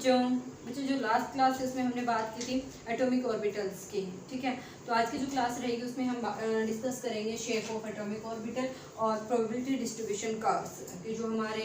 बच्चों जो last class है उसमें हमने बात की थी एटॉमिक ऑर्बिटल्स की, ठीक है। तो आज की जो क्लास रहेगी उसमें हम डिस्कस करेंगे शेप ऑफ एटॉमिक ऑर्बिटल और प्रोबेबिलिटी डिस्ट्रीब्यूशन कर्व्स के जो हमारे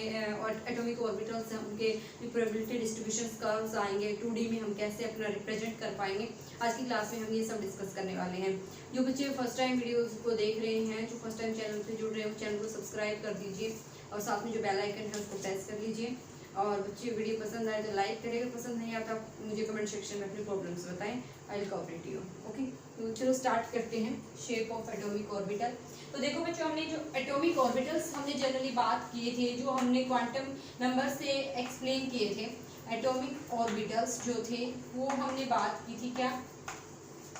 एटॉमिक ऑर्बिटल्स हैं उनके प्रोबेबिलिटी डिस्ट्रीब्यूशन कर्व्स आएंगे। 2D में हम कैसे अपना रिप्रेजेंट कर पाएंगे, आज की क्लास में हम ये सब डिस्कस करने वाले हैं। जो बच्चे फर्स्ट टाइम वीडियोज़ को देख रहे हैं, जो फर्स्ट टाइम चैनल पर जुड़ रहे हैं, चैनल को सब्सक्राइब कर दीजिए और साथ में जो बेल आइकन है उसको प्रेस कर लीजिए। और बच्चे वीडियो पसंद आए तो लाइक करें, अगर पसंद नहीं आता मुझे कमेंट सेक्शन में अपनी प्रॉब्लम्स बताएं, I will cooperate you. Okay, तो चलो स्टार्ट करते हैं शेप ऑफ एटॉमिक ऑर्बिटल। तो देखो बच्चों, हमने जो एटॉमिक ऑर्बिटल्स हमने जनरली बात किए थे, जो हमने क्वांटम नंबर से एक्सप्लेन किए थे, एटॉमिक ऑर्बिटल्स जो थे वो हमने बात की थी क्या,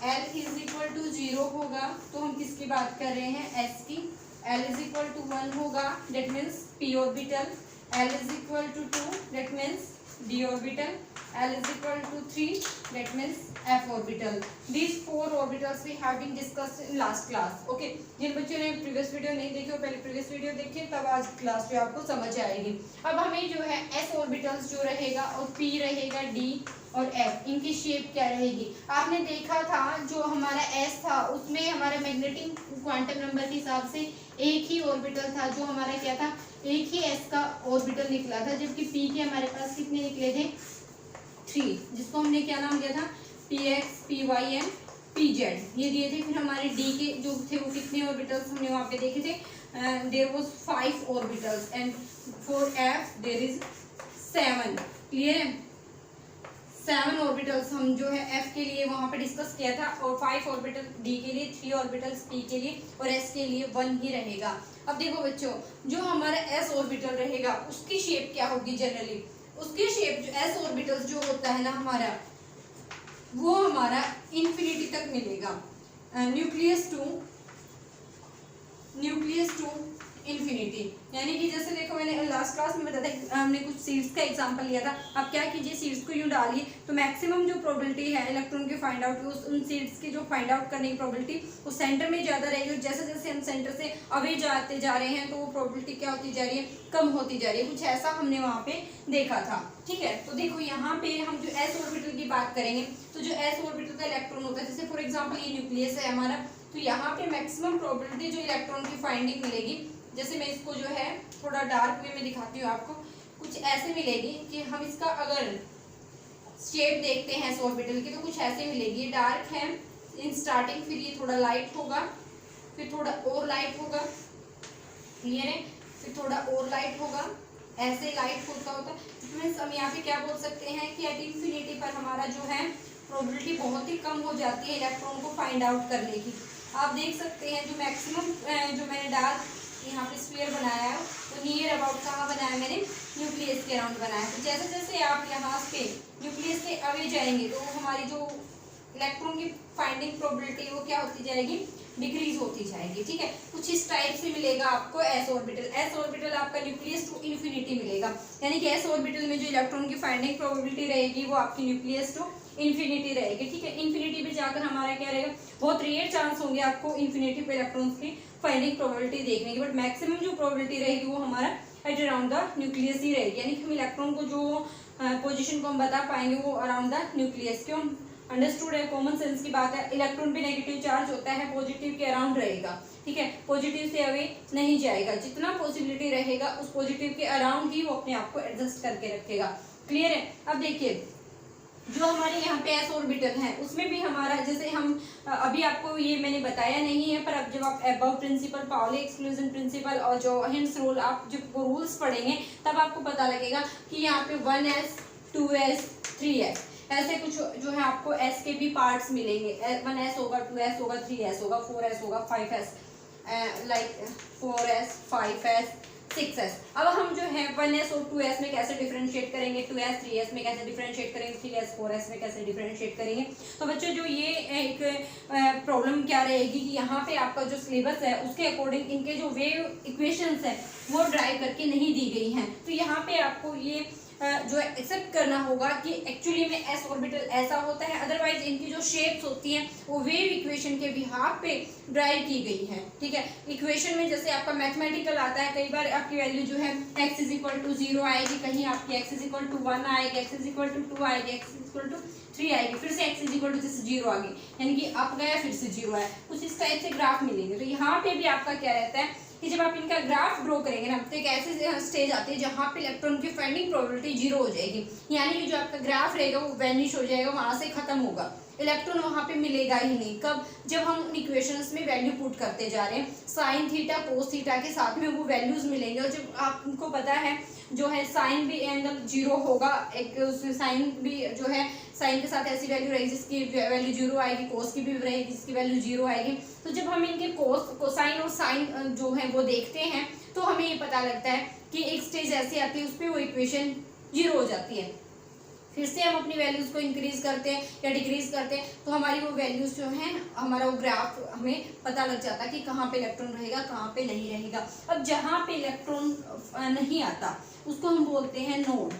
L इज इक्वल टू 0 होगा तो हम किसकी बात कर रहे हैं, S की। L इज इक्वल टू 1 होगा, that means P orbital. L is equal to 2, that means D orbital. L is equal to 3, that means F orbital. These 4 orbitals we have been discussed in last class. Okay, जिन बच्चों ने previous video नहीं देखी हो, पहले previous video देखिए, तब आज class में आपको समझ आएगी। अब हमें जो है S ऑर्बिटल्स जो रहेगा और P रहेगा, D और F, इनकी शेप क्या रहेगी। आपने देखा था जो हमारा S था उसमें हमारा मैग्नेटिक क्वांटम नंबर के हिसाब से एक ही ऑर्बिटल था, जो हमारा क्या था, एक ही S का ऑर्बिटल निकला था, जबकि P के हमारे पास कितने निकले थे, 3, जिसको हमने क्या नाम दिया था, Px, Py एंड Pz ये दिए थे। फिर हमारे D के जो थे वो कितने ऑर्बिटल्स हमने वहाँ पे देखे थे, there was 5 orbitals and for F there is 7। Clear है, 7 ऑर्बिटल्स हम जो है F के लिए वहाँ पे डिस्कस किया था, और 5 ऑर्बिटल D के लिए, 3 ऑर्बिटल्स P के लिए और S के लिए 1 ही रहेगा। अब देखो बच्चों, जो हमारा S ऑर्बिटल रहेगा उसकी शेप क्या होगी जनरली, उसकी शेप जो S ऑर्बिटल जो होता है ना हमारा, वो हमारा इन्फिनिटी तक मिलेगा, न्यूक्लियस टू इन्फिनिटी। यानी कि जैसे देखो मैंने लास्ट क्लास में बताया था, हमने कुछ सीड्स का एग्जांपल लिया था। अब क्या कीजिए, सीड्स को यूं डालिए तो मैक्सिमम जो प्रोबेबिलिटी है इलेक्ट्रॉन के फाइंड आउट की, उन सीड्स की जो फाइंड आउट करने की प्रोबेबिलिटी वो सेंटर में ज़्यादा रहेगी। जैसे जैसे हम सेंटर से अवे जाते जा रहे हैं तो वो प्रोबेबिलिटी क्या होती जा रही है, कम होती जा रही है। कुछ ऐसा हमने वहाँ पे देखा था, ठीक है। तो देखो यहाँ पे हम जो S ऑर्बिटल की बात करेंगे, तो जो S ऑर्बिटल का इलेक्ट्रॉन होता है, जैसे फॉर एग्जाम्पल ये न्यूक्लियस है हमारा, तो यहाँ पे मैक्सिमम प्रोबेबिलिटी जो इलेक्ट्रॉन की फाइंडिंग मिलेगी, जैसे मैं इसको जो है थोड़ा डार्क वे में दिखाती हूँ आपको, कुछ ऐसे मिलेगी कि हम इसका अगर शेप देखते हैं इस ऑर्बिटल की तो कुछ ऐसे मिलेगी। ये डार्क है इन स्टार्टिंग, फिर ये थोड़ा लाइट होगा, फिर थोड़ा और लाइट होगा, क्लियर है, फिर थोड़ा और लाइट होगा, ऐसे लाइट होता है। हम यहाँ पे क्या बोल सकते हैं कि एट इंफिनिटी पर हमारा जो है प्रोबेबिलिटी बहुत ही कम हो जाती है इलेक्ट्रॉन को फाइंड आउट करने की। आप देख सकते हैं जो मैक्सिमम जो मैंने डार्क यहाँ पे स्फीयर बनाया है तो नियर अबाउट कहाँ बनाया मैंने, न्यूक्लियस के अराउंड बनाया है। तो जैसे जैसे आप यहाँ पे न्यूक्लियस के अवे जाएंगे तो हमारी जो इलेक्ट्रॉन की फाइंडिंग प्रोबेबिलिटी वो क्या होती जाएगी, डिक्रीज होती जाएगी, ठीक है। कुछ इस टाइप से मिलेगा आपको S ऑर्बिटल। S ऑर्बिटल आपका न्यूक्लियस टू इन्फिनिटी मिलेगा, यानी कि S ऑर्बिटल में जो इलेक्ट्रॉन की फाइंडिंग प्रोबेबिलिटी रहेगी वो आपकी न्यूक्लियस टू इन्फिनिटी रहेगी, ठीक है। इन्फिनिटी पे जाकर हमारा क्या रहेगा, बहुत रेयर चांस होंगे आपको इन्फिनिटी पे इलेक्ट्रॉन्स की फाइंडिंग प्रोबेबिलिटी देखने की, बट मैक्सिमम जो प्रोबेबिलिटी रहेगी वो हमारा एट अराउंड द न्यूक्लियस ही रहेगी। यानी कि हम इलेक्ट्रॉन को जो पोजीशन को हम बता पाएंगे वो अराउंड द न्यूक्लियस। क्यों, अंडरस्टूड है, कॉमन सेंस की बात है। इलेक्ट्रॉन पे नेगेटिव चार्ज होता है, पॉजिटिव के अराउंड रहेगा, ठीक है, पॉजिटिव से अवे नहीं जाएगा। जितना पॉसिबिलिटी रहेगा उस पॉजिटिव के अराउंड ही वो अपने आप को एडजस्ट करके रखेगा, क्लियर है। अब देखिए जो हमारे यहाँ पे S ऑर्बिटल है उसमें भी हमारा, जैसे हम अभी आपको ये मैंने बताया नहीं है, पर अब जब आप aufbau principle, Pauli exclusion principle और जो हिंस रूल, आप जब रूल्स पढ़ेंगे तब आपको पता लगेगा कि यहाँ पे 1s 2s 3s ऐसे कुछ जो है आपको S के भी पार्ट्स मिलेंगे। 1s होगा, 2s होगा, 3s होगा, 4s होगा, 5s, like 4s 5s 6s। अब हम जो है 1s और 2s में कैसे डिफरेंशिएट करेंगे, 2s 3s में कैसे डिफरेंशिएट करेंगे, 3s 4s में कैसे डिफरेंशिएट करेंगे। तो बच्चों जो ये एक प्रॉब्लम क्या रहेगी कि यहाँ पे आपका जो सिलेबस है उसके अकॉर्डिंग इनके जो वेव इक्वेशंस है वो ड्राइव करके नहीं दी गई हैं। तो यहाँ पे आपको ये जो है एक्सेप्ट करना होगा कि एक्चुअली में एस ऑर्बिटल ऐसा होता है, अदरवाइज इनकी जो शेप्स होती हैं वो वेव इक्वेशन के बिहाफ पे ड्राइव की गई है। ठीक है, इक्वेशन में जैसे आपका मैथमेटिकल आता है, कई बार आपकी वैल्यू जो है x इज इक्वल टू 0 आएगी, कहीं आपकी x इज इक्वल टू 1 आएगी, x इज इक्वल टू 2 आएगी, x इज इक्वल टू 3 आएगी, फिर से x इज इक्वल टू जैसे 0 आ गई, यानी कि अप गया फिर से 0 आया, कुछ इस टाइप से ग्राफ मिलेंगे। तो यहाँ पे भी आपका क्या रहता है कि जब आप इनका ग्राफ ड्रॉ करेंगे ना, तो एक ऐसी स्टेज आती है जहाँ पे इलेक्ट्रॉन की फाइंडिंग प्रोबेबिलिटी 0 हो जाएगी, यानी कि जो आपका ग्राफ रहेगा वो वैनिश हो जाएगा, वहां से खत्म होगा, इलेक्ट्रॉन वहां पे मिलेगा ही नहीं। कब? जब हम उन इक्वेशंस में वैल्यू पुट करते जा रहे हैं, साइन थीटा कोस थीटा के साथ में वो वैल्यूज मिलेंगे, और जब आपको पता है जो है साइन भी एंगल 0 होगा, एक साइन भी जो है साइन के साथ ऐसी वैल्यू रहेगी जिसकी वैल्यू 0 आएगी, कोस की भी रहेगी जिसकी वैल्यू 0 आएगी। तो जब हम इनके कोसाइन और साइन जो है वो देखते हैं तो हमें ये पता लगता है कि एक स्टेज ऐसी आती है उस पर वो इक्वेशन 0 हो जाती है। फिर से हम अपनी वैल्यूज को इंक्रीज करते हैं या डिक्रीज करते हैं तो हमारी वो वैल्यूज जो हैं, हमारा वो ग्राफ हमें पता लग जाता है कि कहाँ पे इलेक्ट्रॉन रहेगा, कहाँ पे नहीं रहेगा। अब जहाँ पे इलेक्ट्रॉन नहीं आता उसको हम बोलते हैं नोड।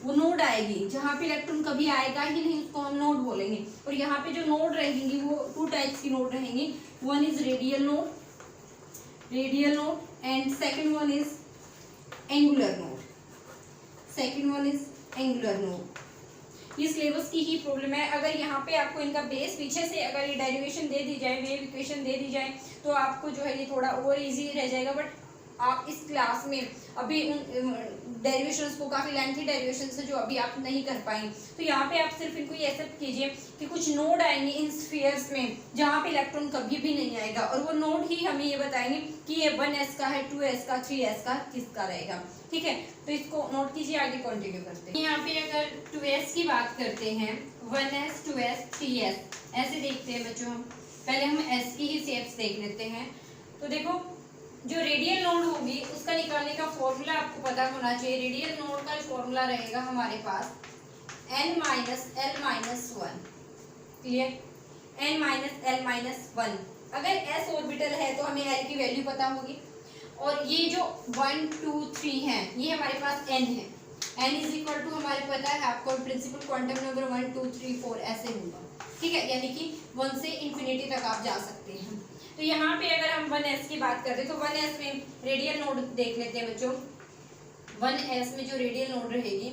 वो नोड आएगी, जहाँ पे इलेक्ट्रॉन कभी आएगा ही नहीं उसको हम नोड बोलेंगे। और यहाँ पे जो नोड रहेंगी वो 2 टाइप्स की नोड रहेंगी, one is radial node and second one is angular node. ये सिलेबस की ही प्रॉब्लम है। अगर यहाँ पे आपको इनका बेस पीछे से अगर ये डेरिवेशन दे दी जाए, वेव इक्वेशन दे दी जाए, तो आपको जो है ये थोड़ा और इजी रह जाएगा। बट आप इस क्लास में अभी उन डेरिवेशंस को, काफ़ी लेंथी डेरिवेशंस है जो अभी आप नहीं कर पाएंगे, तो यहाँ पे आप सिर्फ इनको ये एक्सेप्ट कीजिए कि कुछ नोड आएंगे इन स्फीयर्स में जहाँ पे इलेक्ट्रॉन कभी भी नहीं आएगा, और वो नोड ही हमें ये बताएंगे कि ये 1s का है, 2s का, 3s का किसका रहेगा। ठीक है, तो इसको नोट कीजिए, आगे कंटिन्यू करते हैं। यहाँ पे अगर 2s की बात करते हैं, 1s 2s 3s ऐसे देखते हैं बच्चों। हम पहले हम s की ही शेप्स देख लेते हैं। तो देखो, जो रेडियल नोड होगी उसका निकालने का फॉर्मूला आपको पता होना चाहिए। रेडियल नोड का फॉर्मूला रहेगा हमारे पास n minus l minus 1, clear, n minus l minus 1। अगर s ऑर्बिटल है तो हमें l की वैल्यू पता होगी, और ये जो 1 2 3 है ये हमारे पास n है। n इज इक्वल टू हमारे पता है आपको प्रिंसिपल क्वांटम नंबर 1 2 3 4 ऐसे होगा। ठीक है, यानी कि 1 से इन्फिनिटी तक आप जा सकते हैं। तो यहाँ पे अगर हम 1s की बात करते हैं तो 1s में रेडियल नोड देख लेते हैं बच्चों। 1s में जो रेडियल नोड रहेगी,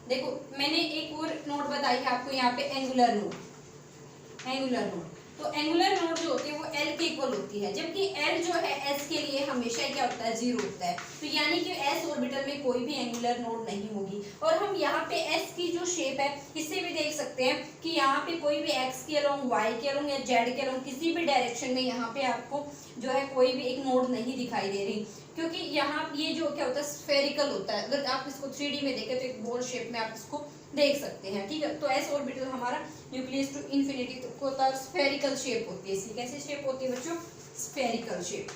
देखो मैंने एक और नोड बताई है आपको यहाँ पे, एंगुलर नोड। तो एंगुलर नोड जो होती है वो l के इक्वल होती है, जबकि l जो है s के लिए हमेशा क्या होता है, 0 होता है। तो यानी कि s ऑर्बिटल में कोई भी एंगुलर नोड नहीं होगी। और हम यहाँ पे s की जो शेप है इससे भी देख सकते हैं कि यहाँ पे कोई भी x के अलोंग, y के अलोंग या z के अलोंग किसी भी डायरेक्शन में यहाँ पे आपको जो है कोई भी एक नोड नहीं दिखाई दे रही, क्योंकि यहाँ ये जो क्या होता है, स्फेरिकल होता है। अगर आप इसको 3D में देखें तो एक बॉल शेप में आप इसको देख सकते हैं। ठीक है, तो s ऑर्बिटल हमारा न्यूक्लियस टू इन्फिनिटी को होता है, स्फेरिकल शेप होती है। इसकी कैसी शेप होती है बच्चों, स्फेरिकल शेप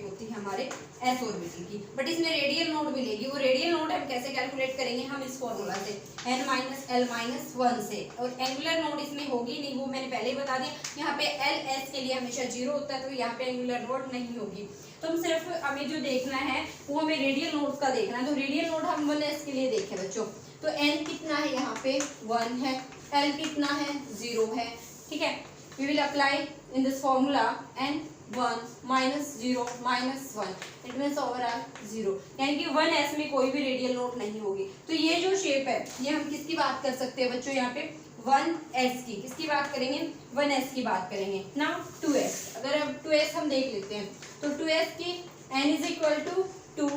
होती है हमारे s ऑर्बिटल की। बट इसमें रेडियल नोड मिलेगी, वो रेडियल नोड हम कैसे कैलकुलेट करेंगे, हम इस फॉर्मूला से n माइनस l माइनस 1 से। और एंगुलर नोड इसमें होगी नहीं, वो मैंने पहले ही बता दिया। यहाँ पे l s के लिए हमेशा 0 होता है, तो यहाँ पे एंगुलर नोड नहीं होगी। तो हम सिर्फ हमें जो देखना है वो हमें रेडियल नोड का देखना है। तो रेडियल नोड हम 1s के लिए देखें बच्चों, तो n कितना है, यहाँ पे 1 है, l कितना है, 0 है। ठीक है, we will apply in this formula n 1 minus 0 minus 1, it means overall 0, यानी कि 1s में कोई भी रेडियल नोड नहीं होगी। तो ये जो शेप है ये हम किसकी बात कर सकते हैं बच्चों, यहाँ पे 1s की। किसकी बात करेंगे, 1s की बात करेंगे। नाउ 2s, अगर अब 2s हम देख लेते हैं तो 2s की n is equal to 2,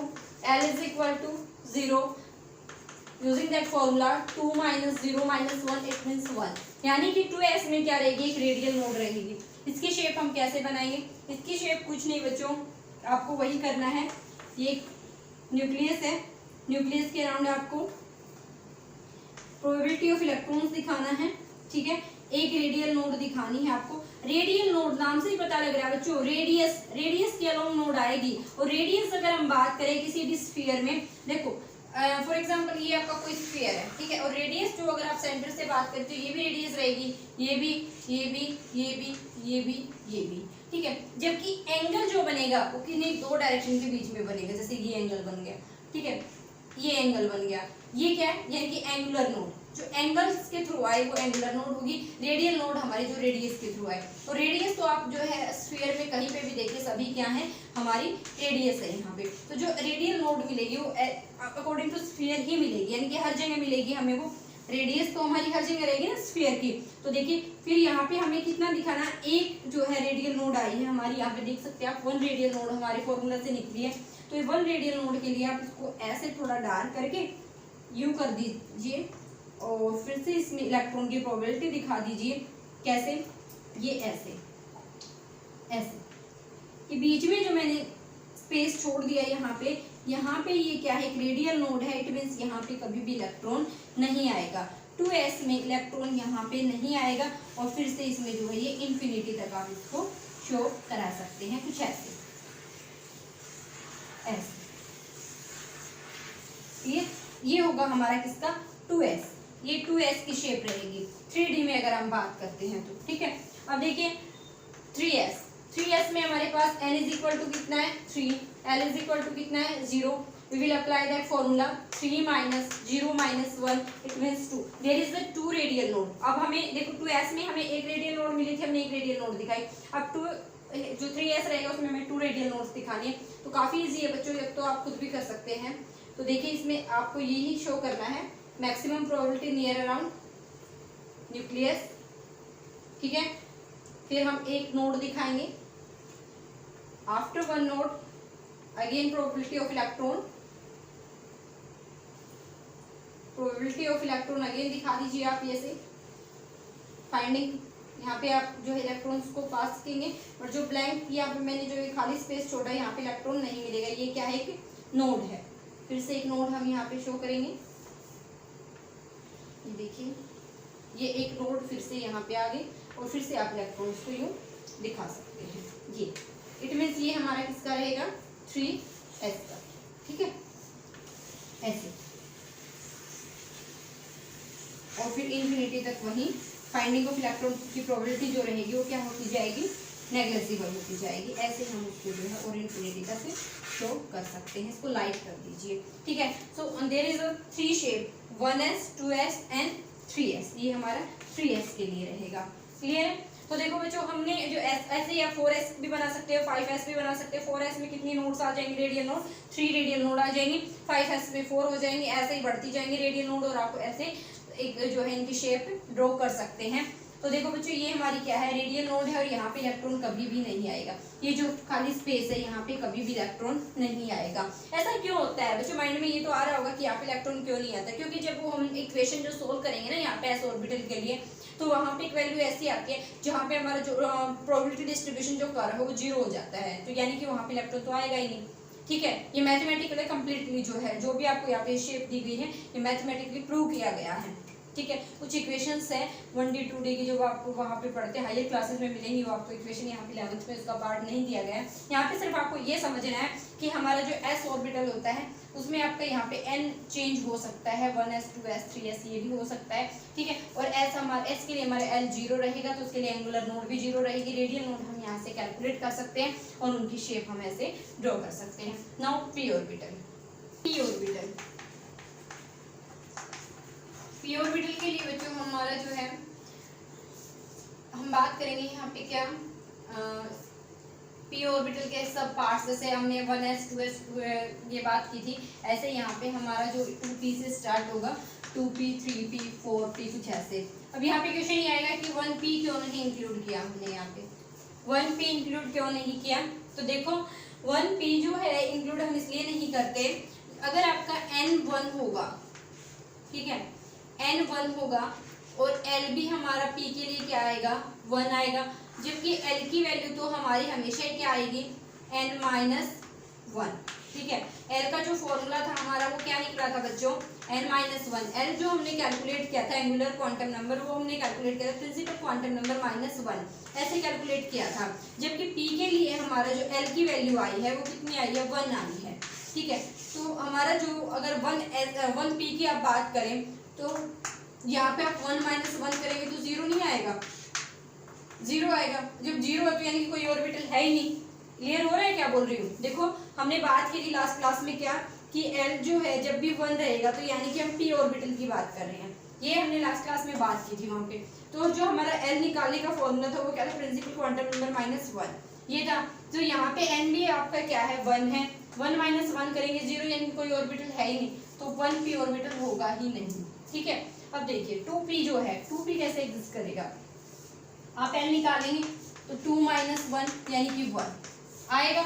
l is equal to 0, using that formula 2 minus 0 minus 1 it means 1, यानी कि 2s में क्या रहेगी, एक रेडियल नोड रहेगी। इसकी शेप हम कैसे बनाएंगे, इसकी शेप कुछ नहीं बच्चों, आपको वही करना है। ये न्यूक्लियस है, न्यूक्लियस के अराउंड आपको प्रोबेबिलिटी ऑफ इलेक्ट्रॉन्स दिखाना है। ठीक है, एक रेडियल नोड दिखानी है आपको। रेडियल नोड नाम से ही पता लग रहा है बच्चों, रेडियस के अलोंग नोड आएगी। और रेडियस अगर हम बात करें किसी भी स्फीयर में, देखो फॉर एग्जांपल ये आपका कोई स्फीयर है, ठीक है, और रेडियस जो अगर आप सेंटर से बात करते हो ये भी रेडियस रहेगी, ये भी, ये भी, ये भी, ये भी, ये भी, ठीक है। जबकि एंगल जो बनेगा वो किन्हीं दो डायरेक्शन के बीच में बनेगा, जैसे ये एंगल बन गया, ठीक है, ये एंगल बन गया, ये क्या है, यानी कि एंगुलर नोड, जो एंगल्स के थ्रू आए वो एंगुलर नोड होगी। रेडियल नोड हमारी जो रेडियस के थ्रू आए, तो रेडियस तो आप जो है स्फीयर में कहीं पे भी देखिए सभी क्या है, हमारी रेडियस है यहाँ पे। तो जो रेडियल नोड मिलेगी वो अकॉर्डिंग टू स्फीयर ही मिलेगी, यानी कि हर जगह मिलेगी हमें वो रेडियस, तो हमारी हर जगह रहेगी ना स्फीयर की। तो देखिए फिर यहाँ पे हमें कितना दिखाना, एक जो है रेडियल नोड आई है हमारी, यहाँ पे देख सकते हैं आप 1 रेडियल नोड हमारे फॉर्मूला से निकली है। तो ये 1 रेडियल नोड के लिए आप इसको ऐसे थोड़ा डार्क करके यूं कर दीजिए और फिर से इसमें इलेक्ट्रॉन की प्रोबेबिलिटी दिखा दीजिए। कैसे, ये ऐसे ऐसे कि बीच में जो मैंने स्पेस छोड़ दिया यहाँ पे ये क्या है, एक रेडियल नोड है, इट मींस यहाँ पे कभी भी इलेक्ट्रॉन नहीं आएगा। 2s में इलेक्ट्रॉन यहाँ पे नहीं आएगा और फिर से इसमें जो है ये इंफिनिटी तक आप इसको शो करा सकते हैं, कुछ ऐसे ऐसे। ये होगा हमारा किसका, 2s, ये 2s की शेप रहेगी 3D में अगर हम बात करते हैं तो, ठीक है। अब देखिए 3s में हमारे पास n इज इक्वल टू कितना है 3, l इज इक्वल टू कितना है 0। We will apply that formula 3 minus 0 minus 1 it means 2। There is the 2 radial node. अब हमें देखो 2s में हमें एक रेडियल नोड मिली थी, हमने एक रेडियल नोड दिखाई। अब जो 3s रहेगा उसमें हमें 2 रेडियल नोड्स दिखानी है, तो काफी इजी है बच्चों, तो आप खुद भी कर सकते हैं। तो देखिए इसमें आपको यही शो करना है, maximum probability near around nucleus, ठीक है। फिर हम एक नोड दिखाएंगे, after 1 node again probability of electron again दिखा दीजिए आप ऐसे। फाइंडिंग यहाँ पे आप जो है इलेक्ट्रॉन्स को पास करेंगे, और जो ब्लैंक यहाँ पे मैंने जो खाली स्पेस छोड़ा है यहाँ पे इलेक्ट्रॉन नहीं मिलेगा, ये क्या है, एक नोड है। फिर से एक नोड हम यहाँ पे शो करेंगे, ये देखिए ये एक नोड फिर से यहाँ पे आ गई, और फिर से आप इलेक्ट्रॉन्स को यूँ दिखा सकते हैं। ये इट मीन्स ये हमारा किसका रहेगा 3s का, ठीक है, ऐसे। और फिर इंफिनिटी तक वही फाइंडिंग ऑफ इलेक्ट्रॉन की प्रोबेबिलिटी जो रहेगी वो क्या होती जाएगी, नेग्लिजिबल होती जाएगी। ऐसे हम उसको जो है और इंफिनिटी तक शो कर सकते हैं। इसको लाइट कर दीजिए, ठीक है। So there is a 3 shape 1s 2s and 3s, ये हमारा 3s के लिए रहेगा। क्लियर है। तो देखो बच्चों हमने जो ऐसे या 4s भी बना सकते हो, 5s भी बना सकते हो। 4s में कितनी नोड्स आ जाएंगे, रेडियल नोड 3 रेडियल नोड आ जाएंगे। 5s में 4 हो जाएंगे, ऐसे ही बढ़ती जाएंगे रेडियल नोड, और आपको ऐसे एक जो है इनकी शेप ड्रॉ कर सकते हैं। तो देखो बच्चों ये हमारी क्या है, रेडियल नोड है, और यहाँ पे इलेक्ट्रॉन कभी भी नहीं आएगा। ये जो खाली स्पेस है यहाँ पे कभी भी इलेक्ट्रॉन नहीं आएगा। ऐसा क्यों होता है बच्चों, माइंड में ये तो आ रहा होगा कि यहाँ पे इलेक्ट्रॉन क्यों नहीं आता, क्योंकि जब वो हम इक्वेशन जो सोल्व करेंगे ना यहाँ पे एस ऑर्बिटल के लिए, तो वहाँ पे एक वैल्यू ऐसी आती है जहाँ पे हमारा जो प्रोबेबिलिटी डिस्ट्रीब्यूशन जो कर है वो 0 हो जाता है, तो यानी कि वहाँ पे इलेक्ट्रॉन तो आएगा ही नहीं, ठीक है। ये मैथमेटिकली कंप्लीटली जो है, जो भी आपको यहाँ पे शेप दी गई है ये मैथमेटिकली प्रूव किया गया है, ठीक है। कुछ इक्वेशंस है 1D 2D की जो आपको वहाँ पे पढ़ते हैं हायर क्लासेस में मिलेंगी, वो आपको इक्वेशन यहाँ पे 11th में उसका पार्ट नहीं दिया गया है। यहाँ पे सिर्फ आपको ये समझना है कि हमारा जो s ऑर्बिटल होता है उसमें आपका यहाँ पे n चेंज हो सकता है, 1s 2s 3s ये भी हो सकता है, ठीक है। और s हमारे s के लिए हमारे l 0 रहेगा, तो उसके लिए एंगुलर नोड भी 0 रहेगी। रेडियल नोड हम यहाँ से कैलकुलेट कर सकते हैं और उनकी शेप हम ऐसे ड्रॉ कर सकते हैं। Now p orbital, p orbital के लिए बच्चों हमारा जो है हम बात करेंगे यहाँ पे क्या, p ऑर्बिटल के सब पार्ट्स, जैसे हमने 1s 2s ये बात की थी, ऐसे यहाँ पे हमारा जो 2p से स्टार्ट होगा 2p 3p 4p कुछ ऐसे। अब यहाँ पे क्वेश्चन ये आएगा कि 1p क्यों नहीं इंक्लूड किया हमने, यहाँ पे 1p इंक्लूड क्यों नहीं किया। तो देखो 1p जो है इंक्लूड हम इसलिए नहीं करते, अगर आपका n 1 होगा, ठीक है, n 1 होगा और l भी हमारा p के लिए क्या आएगा 1 आएगा, जबकि l की वैल्यू तो हमारी हमेशा क्या आएगी n माइनस 1, ठीक है। l का जो फॉर्मूला था हमारा वो क्या निकला था बच्चों n माइनस 1। l जो हमने कैलकुलेट किया था एंगुलर क्वांटम नंबर, वो हमने कैलकुलेट किया था प्रिंसिपल क्वांटम नंबर माइनस 1, ऐसे कैलकुलेट किया था। जबकि p के लिए हमारा जो l की वैल्यू आई है वो कितनी आई है 1 आई है, ठीक है। तो हमारा जो अगर 1p की आप बात करें तो यहाँ पे आप 1 माइनस 1 करेंगे तो 0 नहीं आएगा, जीरो आएगा। जब जीरो है तो यानी कि कोई ऑर्बिटल है ही नहीं। क्लियर हो रहा है क्या बोल रही हूँ? देखो हमने बात की थी लास्ट क्लास में क्या कि एल जो है जब भी 1 रहेगा तो यानी कि हम पी ऑर्बिटल की बात कर रहे हैं। ये हमने लास्ट क्लास में बात की थी वहां पे। तो जो हमारा एल निकालने का फॉर्मूला था वो क्या था? प्रिंसिपल क्वांटम नंबर -1 ये था। तो यहाँ पे एन भी आपका क्या है? 1 है। 1 - 1 करेंगे 0 यानी कोई ऑर्बिटल है ही नहीं, तो 1p ऑर्बिटल होगा ही नहीं। ठीक है, अब देखिए 2p जो है 2p कैसे एग्जिस्ट करेगा? आप एल निकालेंगे तो 2 - 1 यानी कि 1 आएगा।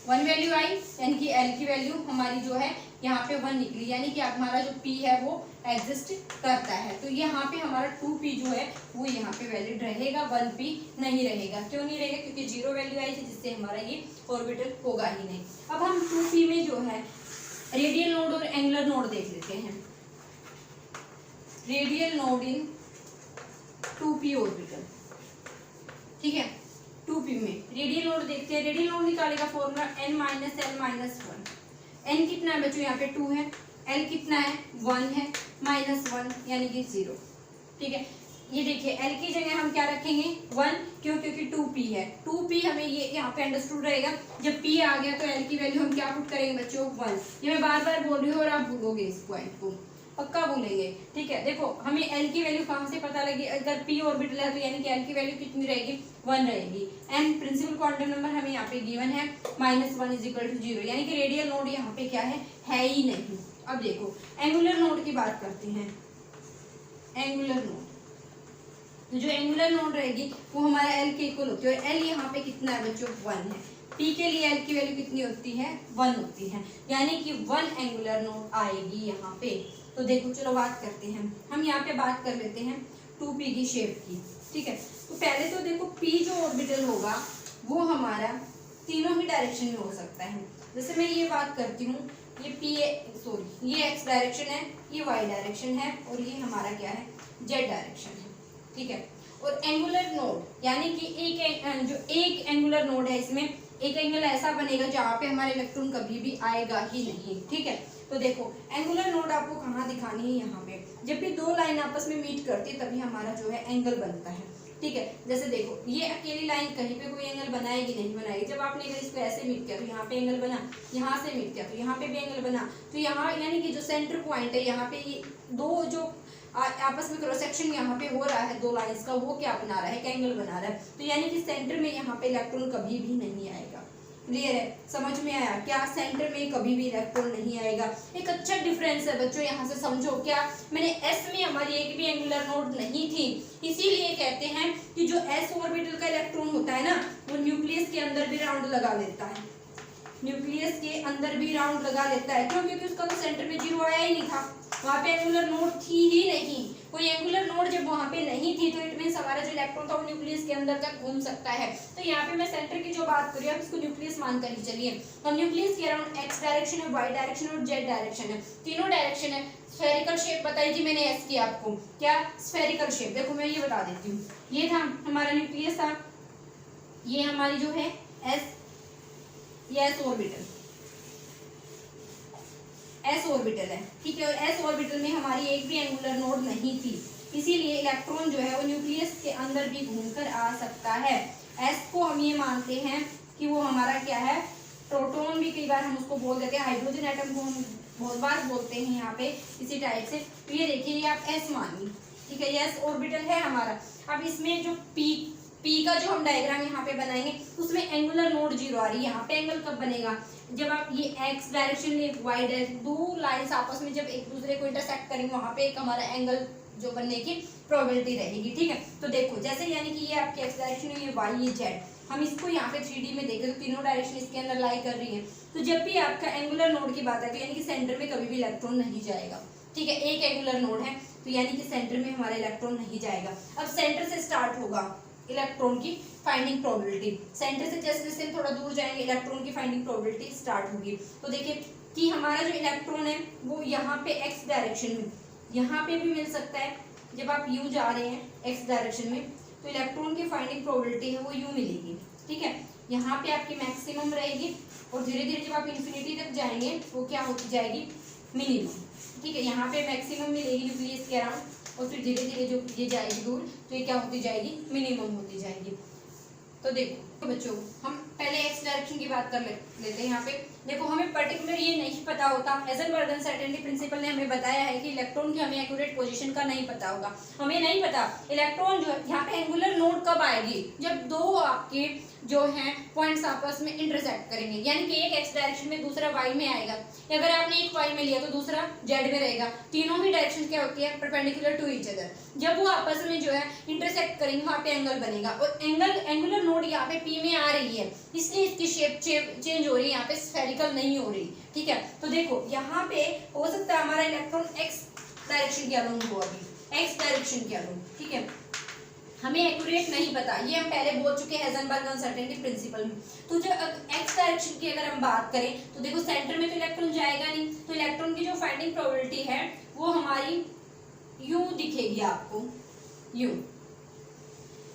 1 वैल्यू आई यानी कि एल की वैल्यू हमारी जो है यहाँ पे 1 निकली, यानी कि हमारा जो p है वो एग्जिस्ट करता है। तो यहाँ पे हमारा 2p जो है वो यहाँ पे वैलिड रहेगा, 1p नहीं रहेगा। क्यों नहीं रहेगा? क्योंकि 0 वैल्यू आई थी जिससे हमारा ये ऑर्बिटल होगा ही नहीं। अब हम 2p में जो है रेडियल नोड और एंगुलर नोड देख लेते हैं। Radial node in 2p orbital, ठीक है। 2p में रेडियल नोड देखते हैं। रेडियल नोड निकालने का फॉर्मूला n - l - 1। n कितना है बच्चों? यहाँ पे 2 है। l कितना है? 1 है। -1 यानी कि 0। ठीक है, ये देखिए l की जगह हम क्या रखेंगे? 1। क्यों? क्योंकि 2p है। 2p हमें ये यहाँ पे अंडरस्टूड रहेगा। जब p आ गया तो l की वैल्यू हम क्या पुट करेंगे बच्चों? 1। ये मैं बार बार बोल रही हूँ और आप भूलोगे इस पॉइंट को, पक्का भूलेंगे। ठीक है, देखो हमें l की वैल्यू कहाँ से पता लगी? अगर p ऑर्बिटल है तो यानी कि l की वैल्यू कितनी रहेगी? 1 रहेगी। n प्रिंसिपल क्वांटम नंबर हमें यहाँ पे गिवन है -1 = 0, यानी कि रेडियल नोड यहाँ पे क्या है ही नहीं। अब देखो एंगुलर नोड की बात करते हैं। एंगुलर नोड, तो जो एंगुलर नोड रहेगी वो हमारा l के इक्वल होती है, और l यहाँ पे कितना है बच्चों? 1 है। p के लिए l की वैल्यू कितनी होती है? 1 होती है, यानी कि 1 एंगुलर नोड आएगी यहाँ पे। तो देखो चलो बात करते हैं, हम यहाँ पे बात कर लेते हैं 2p की शेप की। ठीक है, तो पहले तो देखो p जो ऑर्बिटल होगा वो हमारा तीनों ही डायरेक्शन में हो सकता है। जैसे मैं ये बात करती हूँ, ये x डायरेक्शन है, ये y डायरेक्शन है, और ये हमारा क्या है? z डायरेक्शन है। ठीक है, और एंगुलर नोड यानी कि एक एंगुलर नोड है, इसमें एक एंगल ऐसा बनेगा जहाँ पे हमारे इलेक्ट्रॉन कभी भी आएगा ही नहीं। ठीक है, तो देखो एंगुलर नोड आपको कहाँ दिखानी है? यहाँ पे। जब भी दो लाइन आपस में मीट करती है तभी हमारा जो है एंगल बनता है। ठीक है, जैसे देखो ये अकेली लाइन कहीं पे कोई एंगल बनाएगी नहीं बनाएगी। जब आपने अगर इसको ऐसे मीट किया तो यहाँ पे एंगल बना, यहाँ से मीट किया तो यहाँ पे भी एंगल बना। तो यहाँ यानी कि जो सेंटर पॉइंट है यहाँ पे, ये दो जो आपस में क्रॉस सेक्शन यहाँ पे हो रहा है दो लाइंस का, वो क्या बना रहा है? एक एंगल बना रहा है। तो यानी कि सेंटर में यहाँ पे इलेक्ट्रॉन कभी भी नहीं आएगा। क्लियर है? समझ में आया क्या? सेंटर में कभी भी इलेक्ट्रॉन नहीं आएगा। एक अच्छा डिफरेंस है बच्चों, यहाँ से समझो क्या? मैंने एस में हमारी एक भी एंगुलर नोड नहीं थी, इसीलिए कहते हैं कि जो एस ऑर्बिटल का इलेक्ट्रॉन होता है ना, वो न्यूक्लियस के अंदर भी राउंड लगा लेता है। न्यूक्लियस के अंदर भी राउंड लगा लेता है। क्यों? क्योंकि उसका तो सेंटर में 0 आया ही नहीं था, वहां पे एंगुलर नोड थी ही नहीं। कोई एंगुलर नोड जब वहां पे नहीं थी तो इट मींस हमारा जो इलेक्ट्रॉन था वो न्यूक्लियस के अंदर तक घूम सकता है। तो यहाँ पे मैं सेंटर की जो बात कर रही हूँ, इसको न्यूक्लियस मानकर ही चलिए। और न्यूक्लियस के अराउंड एक्स डायरेक्शन है, वाई डायरेक्शन और जेड डायरेक्शन है, तीनों डायरेक्शन है। स्फेरिकल शेप बताई थी मैंने एस की आपको, क्या? Spherical shape. देखो मैं ये बता देती हूँ, ये था हमारा न्यूक्लियस था, ये हमारी जो है एस, ये एस ऑर्बिटल, एस ऑर्बिटल है। ठीक है, और एस ऑर्बिटल में हमारी एक भी एंगुलर नोड नहीं थी, इसीलिए इलेक्ट्रॉन जो है वो न्यूक्लियस के अंदर भी घूमकर आ सकता है। एस को हम ये मानते हैं कि वो हमारा क्या है? प्रोटॉन भी कई बार हम उसको बोल देते हैं, हाइड्रोजन एटम को हम बहुत बार बोलते हैं यहाँ पे इसी टाइप से। तो ये देखिए ये आप एस मानिए। ठीक है, ये एस ऑर्बिटल है हमारा। अब इसमें जो पी का जो हम डायग्राम यहाँ पे बनाएंगे उसमें एंगुलर नोड 0 आ रही है। यहाँ पे एंगल कब बनेगा? जब आप ये एक्स डायरेक्शन ले वाई डायरेक्शन, दो लाइंस आपस में जब एक दूसरे को इंटरसेक्ट करेंगे वहां पे एक हमारा एंगल जो बनने की प्रोबेबिलिटी रहेगी। ठीक है, तो देखो जैसे यानी कि ये आपकी एक्स डायरेक्शन है, ये वाई, ये जेड। हम इसको यहाँ पे 3D में देखें तो तीनों डायरेक्शन इसके अंदर लाई कर रही है। तो जब भी आपका एंगुलर नोड की बात है तो यानी कि सेंटर में कभी भी इलेक्ट्रॉन नहीं जाएगा। ठीक है, एक एंगुलर नोड है तो यानी कि सेंटर में हमारा इलेक्ट्रॉन नहीं जाएगा। अब सेंटर से स्टार्ट होगा इलेक्ट्रॉन की फाइंडिंग प्रोबेबिलिटी। सेंटर से जैसे जैसे थोड़ा दूर जाएंगे इलेक्ट्रॉन की फाइंडिंग प्रोबेबिलिटी स्टार्ट होगी। तो देखिए कि हमारा जो इलेक्ट्रॉन है वो यहाँ पे एक्स डायरेक्शन में, यहाँ पे भी मिल सकता है। जब आप यू जा रहे हैं एक्स डायरेक्शन में तो इलेक्ट्रॉन की फाइंडिंग प्रोबेबिलिटी है वो यू मिलेगी। ठीक है, यहाँ पे आपकी मैक्सिमम रहेगी और धीरे धीरे जब आप इन्फिनिटी तक जाएंगे वो क्या होती जाएगी? मिनिमम। ठीक है, यहाँ पे मैक्सिमम मिलेगी न्यूक्लियस के अराउंड, और फिर धीरे धीरे जो ये जाएगी दूर तो ये क्या होती जाएगी, मिनिमम होती जाएगी। तो देखो बच्चों, हम पहले एक्स डायरेक्शन की बात कर लेते हैं। यहाँ पे देखो, हमें पर्टिकुलर ये नहीं पता होता, हाइजेनबर्ग अनसर्टेनिटी प्रिंसिपल ने हमें बताया है कि इलेक्ट्रॉन की हमें एक्यूरेट पोजीशन का नहीं पता होगा। हमें नहीं पता इलेक्ट्रॉन जो है यहाँ पे एंगुलर नोड कब आएगी, जब दो आपके जो हैं पॉइंट्स आपस में इंटरसेक्ट करेंगे, यानी कि एक एक्स डायरेक्शन में दूसरा वाई में आएगा। अगर आपने एक वाई में लिया तो दूसरा जेड में रहेगा। तीनों ही डायरेक्शन क्या होती है, परपेंडिकुलर टू ईच अदर। जब वो आपस में जो है इंटरसेक्ट करेंगे वहाँ पे एंगल बनेगा, और एंगुलर नोड यहाँ पे पी में आ रही है, इसलिए इसकी शेप चेंज हो रही है, यहाँ पे स्फेरिकल नहीं हो रही। ठीक है, तो देखो यहाँ पे हो सकता है हमारा इलेक्ट्रॉन एक्स डायरेक्शन के अलोंग हो, अभी एक्स डायरेक्शन के अलोंग। ठीक है, हमें एक्यूरेट नहीं पता, ये हम पहले बोल चुके हैं हाइजेनबर्ग अनसर्टेनिटी प्रिंसिपल में। तो जो एक्स डायरेक्शन की अगर हम बात करें तो देखो सेंटर में तो इलेक्ट्रॉन जाएगा नहीं, तो इलेक्ट्रॉन की जो फाइंडिंग प्रोबेबिलिटी है वो हमारी यूं दिखेगी आपको, यूं।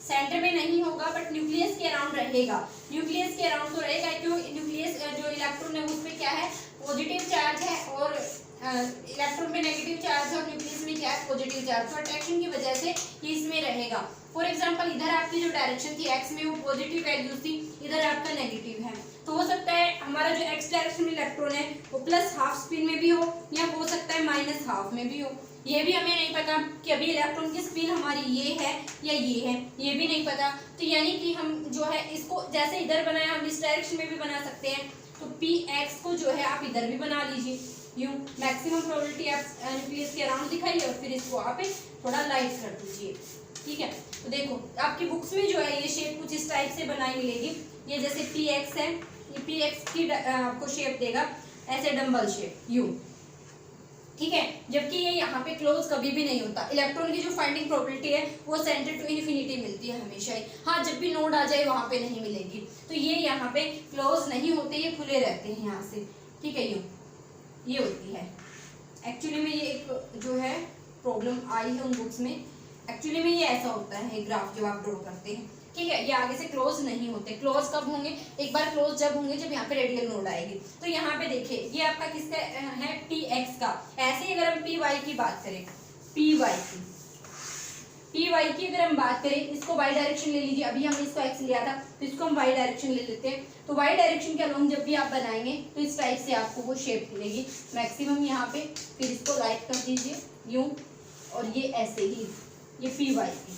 सेंटर में नहीं होगा बट न्यूक्लियस के अराउंड रहेगा। न्यूक्लियस के अराउंड तो रहेगा, क्यों, न्यूक्लियस जो इलेक्ट्रॉन है उसमें क्या है, पॉजिटिव चार्ज है, और इलेक्ट्रॉन पे नेगेटिव चार्ज है, और न्यूक्लियस में क्या है, पॉजिटिव चार्ज। तो अट्रैक्शन की वजह से ये इसमें रहेगा। फॉर एग्जांपल इधर आपकी जो डायरेक्शन थी एक्स में वो पॉजिटिव वैल्यू थी, इधर आपका नेगेटिव है, तो हो सकता है हमारा जो एक्स डायरेक्शन में इलेक्ट्रॉन है वो प्लस हाफ स्पिन में भी हो, या हो सकता है माइनस हाफ में भी हो। ये भी हमें नहीं पता कि अभी इलेक्ट्रॉन की स्पिन हमारी ये है या ये है, ये भी नहीं पता। तो यानी कि हम जो है इसको जैसे इधर बनाया हम इस डायरेक्शन में भी बना सकते हैं। तो पी एक्स को जो है आप इधर भी बना लीजिए यूं। मैक्सिमम प्रोबेबिलिटी आप न्यूक्लियस के अराउंड दिखाइए और फिर इसको आप थोड़ा लाइट कर दीजिए। ठीक है, तो देखो आपकी बुक्स में जो है ये शेप कुछ इस टाइप से बनाई मिलेगी। ये जैसे पी एक्स है, ये पी एक्स की आपको शेप देगा ऐसे डम्बल शेप यूं। ठीक है, जबकि ये यहाँ पे क्लोज कभी भी नहीं होता। इलेक्ट्रॉन की जो फाइंडिंग प्रोबेबिलिटी है वो सेंटर टू इन्फिनिटी मिलती है हमेशा ही। हाँ, जब भी नोड आ जाए वहाँ पे नहीं मिलेगी। तो ये यहाँ पे क्लोज नहीं होते, ये खुले रहते हैं यहाँ से। ठीक है, ये होती है। एक्चुअली में ये एक जो है प्रॉब्लम आई है उन बुक्स में। एक्चुअली में ये ऐसा होता है ग्राफ जब आप ड्रॉ करते हैं। ठीक है, ये आगे से क्लोज नहीं होते। क्लोज कब होंगे, एक बार क्लोज जब होंगे जब यहाँ पे रेडियल नोड आएगी। तो यहाँ पे देखिए ये आपका किसका है, पी एक्स का। ऐसे ही अगर हम पी वाई की बात करें, पी वाई की अगर हम बात करें, इसको वाई डायरेक्शन ले लीजिए। अभी हमने इसको एक्स लिया था तो इसको हम वाई डायरेक्शन ले लेते हैं। तो वाई डायरेक्शन के अलोंग जब भी आप बनाएंगे तो इस टाइप से आपको वो शेप मिलेगी मैक्सिमम यहाँ पे। फिर इसको लाइट कर दीजिए यूं, और ये ऐसे ही, ये पी वाई की,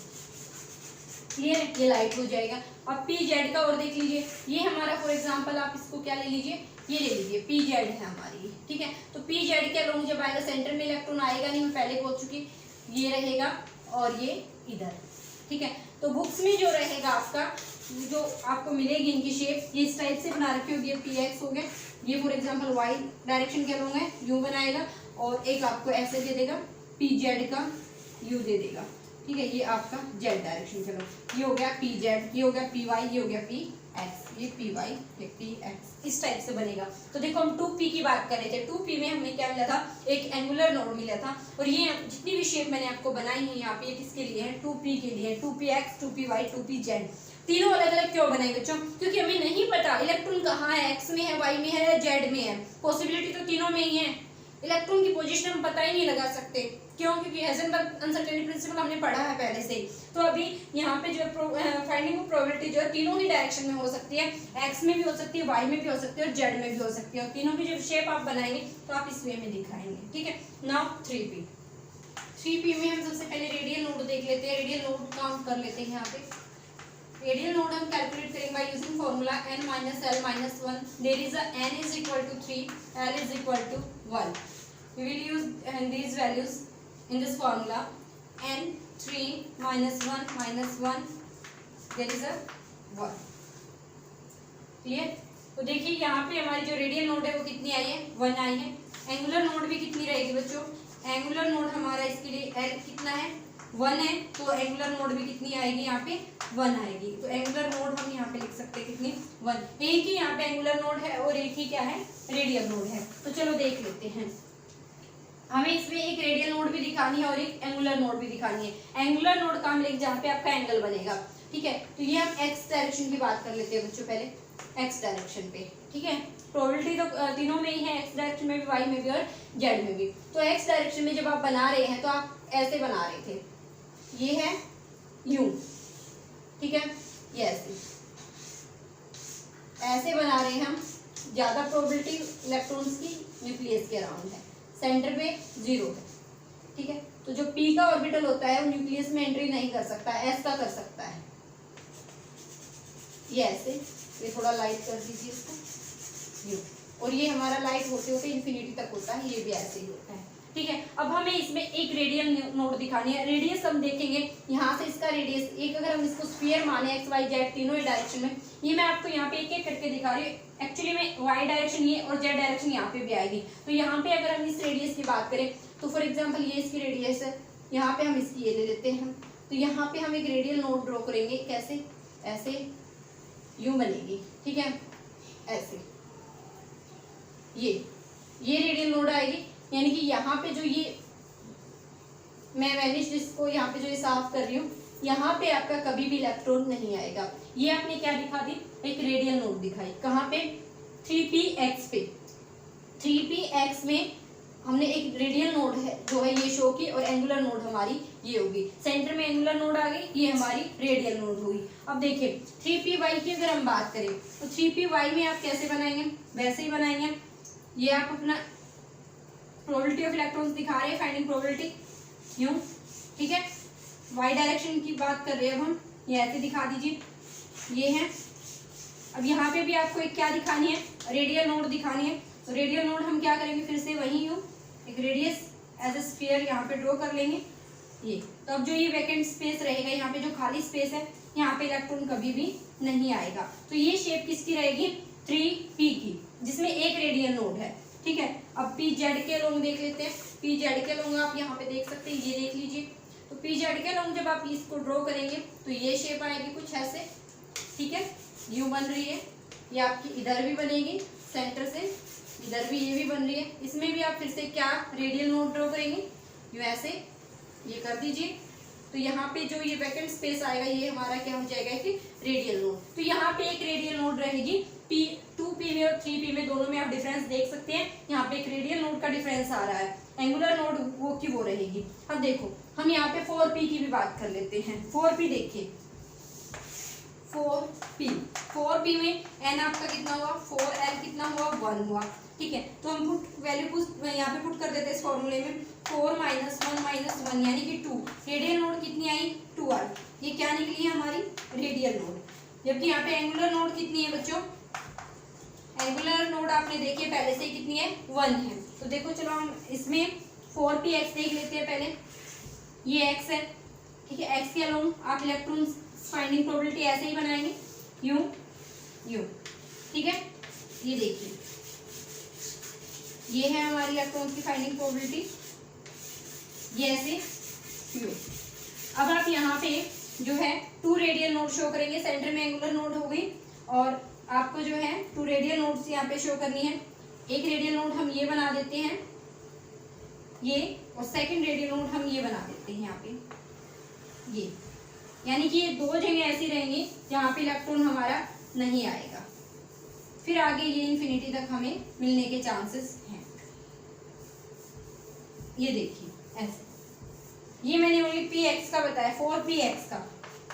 क्लियर है, ये लाइट हो जाएगा। अब पी जेड का और देख लीजिए, ये हमारा फॉर एग्जांपल आप इसको क्या ले लीजिए, ये ले लीजिए, पी जेड है हमारी। ठीक है, तो पी जेड के अलोंग जब आएगा सेंटर में इलेक्ट्रॉन आएगा नहीं, मैं पहले बोल चुकी, ये रहेगा और ये इधर। ठीक है, तो बुक्स में जो रहेगा आपका, जो आपको मिलेगी इनकी शेप ये इस टाइप से बना रखी होगी। पी एक्स हो गया, ये फॉर एग्जाम्पल वाई डायरेक्शन के अलोंग है, यूं बनाएगा, और एक आपको ऐसे दे देगा पी जेड का, यू दे देगा। ठीक है, ये आपका जेड डायरेक्शन चलो, ये हो गया पी जेड, ये हो गया पी वाई, ये हो गया पी एक्स, ये पी वाई, ये पी एक्स, इस टाइप से बनेगा। तो देखो हम 2p की बात कर रहे थे। 2p में हमने क्या मिला था, एक एंगुलर नोड मिला था। और ये जितनी भी शेप मैंने आपको बनाई है यहाँ पे, ये किसके लिए है, 2p के लिए, 2px, 2py, 2pz। तीनों अलग अलग क्यों बनाए बच्चों, क्योंकि हमें नहीं पता इलेक्ट्रॉन कहाँ है, एक्स में है, वाई में है या जेड में है। पॉसिबिलिटी तो तीनों में ही है, इलेक्ट्रॉन की पोजीशन हम पता ही नहीं लगा सकते। क्यों, क्योंकि हाइजेनबर्ग अनसर्टेनिटी प्रिंसिपल हमने पढ़ा है पहले से ही। तो अभी यहाँ पे जो फाइंडिंग ऑफ प्रोबेबिलिटी जो है तीनों ही डायरेक्शन में हो सकती है, एक्स में भी हो सकती है, वाई में भी हो सकती है और जेड में भी हो सकती है। और तीनों की जो शेप आप बनाएंगे तो आप इस वे में दिखाएंगे। ठीक है, नाउ 3p में हम सबसे पहले रेडियल नोड देख लेते हैं। रेडियल नोड काउंट कर लेते हैं। यहाँ पे रेडियल नोड हम कैलकुलेट करेंगे by using formula n - l - 1। There is a n is equal to 3, l is equal to 1. We will use these values in this formula. n 3 - 1 - 1, there is a 1. Clear. तो देखिए यहाँ पे हमारी जो radial node है वो कितनी आई है, 1 आई है। एंगुलर नोड भी कितनी रहेगी बच्चों, एंगुलर नोड हमारा इसके लिए l कितना है, 1 है। तो एंगुलर नोड भी कितनी आएगी यहाँ पे, 1 आएगी। तो एंगुलर नोड हम यहाँ पे लिख सकते हैं कितनी, 1। एक ही यहाँ पे एंगुलर नोड है और एक ही क्या है, रेडियल नोड है। तो चलो देख लेते हैं। हमें इसमें एक रेडियल नोड भी दिखानी है और एक एंगुलर नोड भी दिखानी है। एंगुलर नोड कहाँ मिलेगी, जहाँ पे आपका एंगल बनेगा। ठीक है, तो ये हम एक्स डायरेक्शन की बात कर लेते हैं बच्चों, पहले एक्स डायरेक्शन पे। ठीक है, प्रोबेबिलिटी तो तीनों में ही है, एक्स डायरेक्शन में भी, वाई में भी और जेड में भी। तो एक्स डायरेक्शन में जब आप बना रहे हैं तो आप ऐसे बना रहे थे, ये है यूं, ठीक है, ये ऐसे बना रहे हैं हम। ज्यादा प्रोबेबिलिटी इलेक्ट्रॉन्स की न्यूक्लियस के अराउंड है, सेंटर पे 0 है, ठीक है। तो जो पी का ऑर्बिटल होता है वो न्यूक्लियस में एंट्री नहीं कर सकता, एस का कर सकता है, ये ऐसे। ये थोड़ा लाइट कर दीजिए इसको, यूं। और ये हमारा लाइट होते होते इन्फिनिटी तक होता है, ये भी ऐसे ही होता है, ठीक है। अब हमें इसमें एक रेडियल नोड दिखानी है। रेडियस हम देखेंगे, यहाँ से इसका रेडियस एक, अगर हम इसको स्फीयर माने एक्स वाई जेड तीनों ही डायरेक्शन में, ये मैं आपको यहाँ पे एक एक करके दिखा रही हूँ। एक्चुअली में वाई डायरेक्शन ये और जेड डायरेक्शन यहाँ पे भी आएगी। तो यहाँ पे अगर हम इस रेडियस की बात करें तो फॉर एग्जाम्पल ये इसकी रेडियस है, यहाँ पे हम इसकी ये ले लेते हैं। तो यहाँ पे हम एक रेडियल नोड ड्रॉ करेंगे, कैसे, ऐसे यूं बनेगी, ठीक है, ऐसे ये रेडियल नोड आएगी। यानी कि यहाँ पे जो ये मैं वैनिश जिसको यहाँ पे जो ये साफ कर रही हूँ, यहाँ पे आपका कभी भी इलेक्ट्रॉन नहीं आएगा। ये आपने क्या दिखा दी, एक रेडियल नोड दिखाई, कहाँ पे, 3px पे। 3px में हमने एक रेडियल नोड है जो है ये शो की, और एंगुलर नोड हमारी ये होगी। सेंटर में एंगुलर नोड आ गई, ये हमारी रेडियल नोड हुई। अब देखिए 3py की अगर हम बात करें तो 3py में आप कैसे बनाएंगे, वैसे ही बनाएंगे। ये आप अपना प्रोबेबिलिटी ऑफ इलेक्ट्रॉन्स दिखा रहे हैं, फाइंडिंग प्रोबेबिलिटी यूं, ठीक है। वाई डायरेक्शन की बात कर रहे हैं अब हम, ये ऐसे दिखा दीजिए, ये है। अब यहाँ पे भी आपको एक क्या दिखानी है, रेडियल नोड दिखानी है। तो रेडियल नोड हम क्या करेंगे, फिर से वही यूं एक रेडियस एज ए स्फीयर यहाँ पे ड्रॉ कर लेंगे, ये। तो अब जो ये वैकेंट स्पेस रहेगा, यहाँ पे जो खाली स्पेस है, यहाँ पे इलेक्ट्रॉन कभी भी नहीं आएगा। तो ये शेप किसकी रहेगी, 3p की, जिसमें एक रेडियल नोड है, ठीक है। अब पी जेड के लोग देख लेते हैं। पी जेड के लोग आप यहाँ पे देख सकते हैं, ये देख लीजिए। तो पी जेड के लोग जब आप इसको ड्रॉ करेंगे तो ये शेप आएगी कुछ ऐसे, ठीक है, यूं बन रही है। ये आपकी इधर भी बनेगी, सेंटर से इधर भी ये भी बन रही है। इसमें भी आप फिर से क्या रेडियल नोड ड्रॉ करेंगे, यूं ऐसे, ये कर दीजिए। तो यहाँ पे जो ये वैकेंट स्पेस आएगा, ये हमारा क्या हो जाएगा कि रेडियल नोड। तो यहाँ पे एक रेडियल नोड रहेगी, पी 2p में और 3p में दोनों में आप डिफरेंस देख सकते हैं। यहाँ पे एक रेडियल नोड का डिफरेंस आ रहा है, एंगुलर नोड वो की वो रहेगी। अब देखो हम यहाँ पे 4p की भी बात कर लेते हैं। 4p देखिए, 4p में n आपका कितना हुआ, 4l कितना हुआ, 1 हुआ, ठीक है। तो हम पुट वैल्यू यहाँ पे पुट कर देते हैं इस फॉर्मूले में, 4 - 1 - 1 यानी कि 2। रेडियल नोड कितनी आई, 2 आई, ये क्या निकली है हमारी रेडियल नोड। जबकि यहाँ पे एंगुलर नोड कितनी है बच्चों, एंगुलर नोड आपने देखिए पहले से कितनी है, 1 है। तो देखो चलो हम इसमें 4px देख लेते हैं पहले। ये x है, ठीक है, x के अलोंग आप इलेक्ट्रॉन फाइंडिंग प्रोबेबिलिटी ऐसे ही बनाएंगे, यूं यूं, ठीक है। ये देखिए ये है हमारी इलेक्ट्रॉन की फाइंडिंग प्रोबेबिलिटी, ये ऐसे यूं। अब आप यहाँ पे जो है 2 रेडियल नोड शो करेंगे, सेंटर में एंगुलर नोड हो गई, और आपको जो है 2 रेडियल नोड्स यहाँ पे शो करनी है। एक रेडियल नोड हम ये बना देते हैं, ये, और सेकंड रेडियल नोड हम ये बना देते हैं यहाँ पे, ये। यानी कि ये 2 जगह ऐसी रहेंगी जहाँ पे इलेक्ट्रॉन हमारा नहीं आएगा। फिर आगे ये इन्फिनिटी तक हमें मिलने के चांसेस हैं। ये देखिए ऐसे, ये मैंने ओनली px का बताया, 4px का,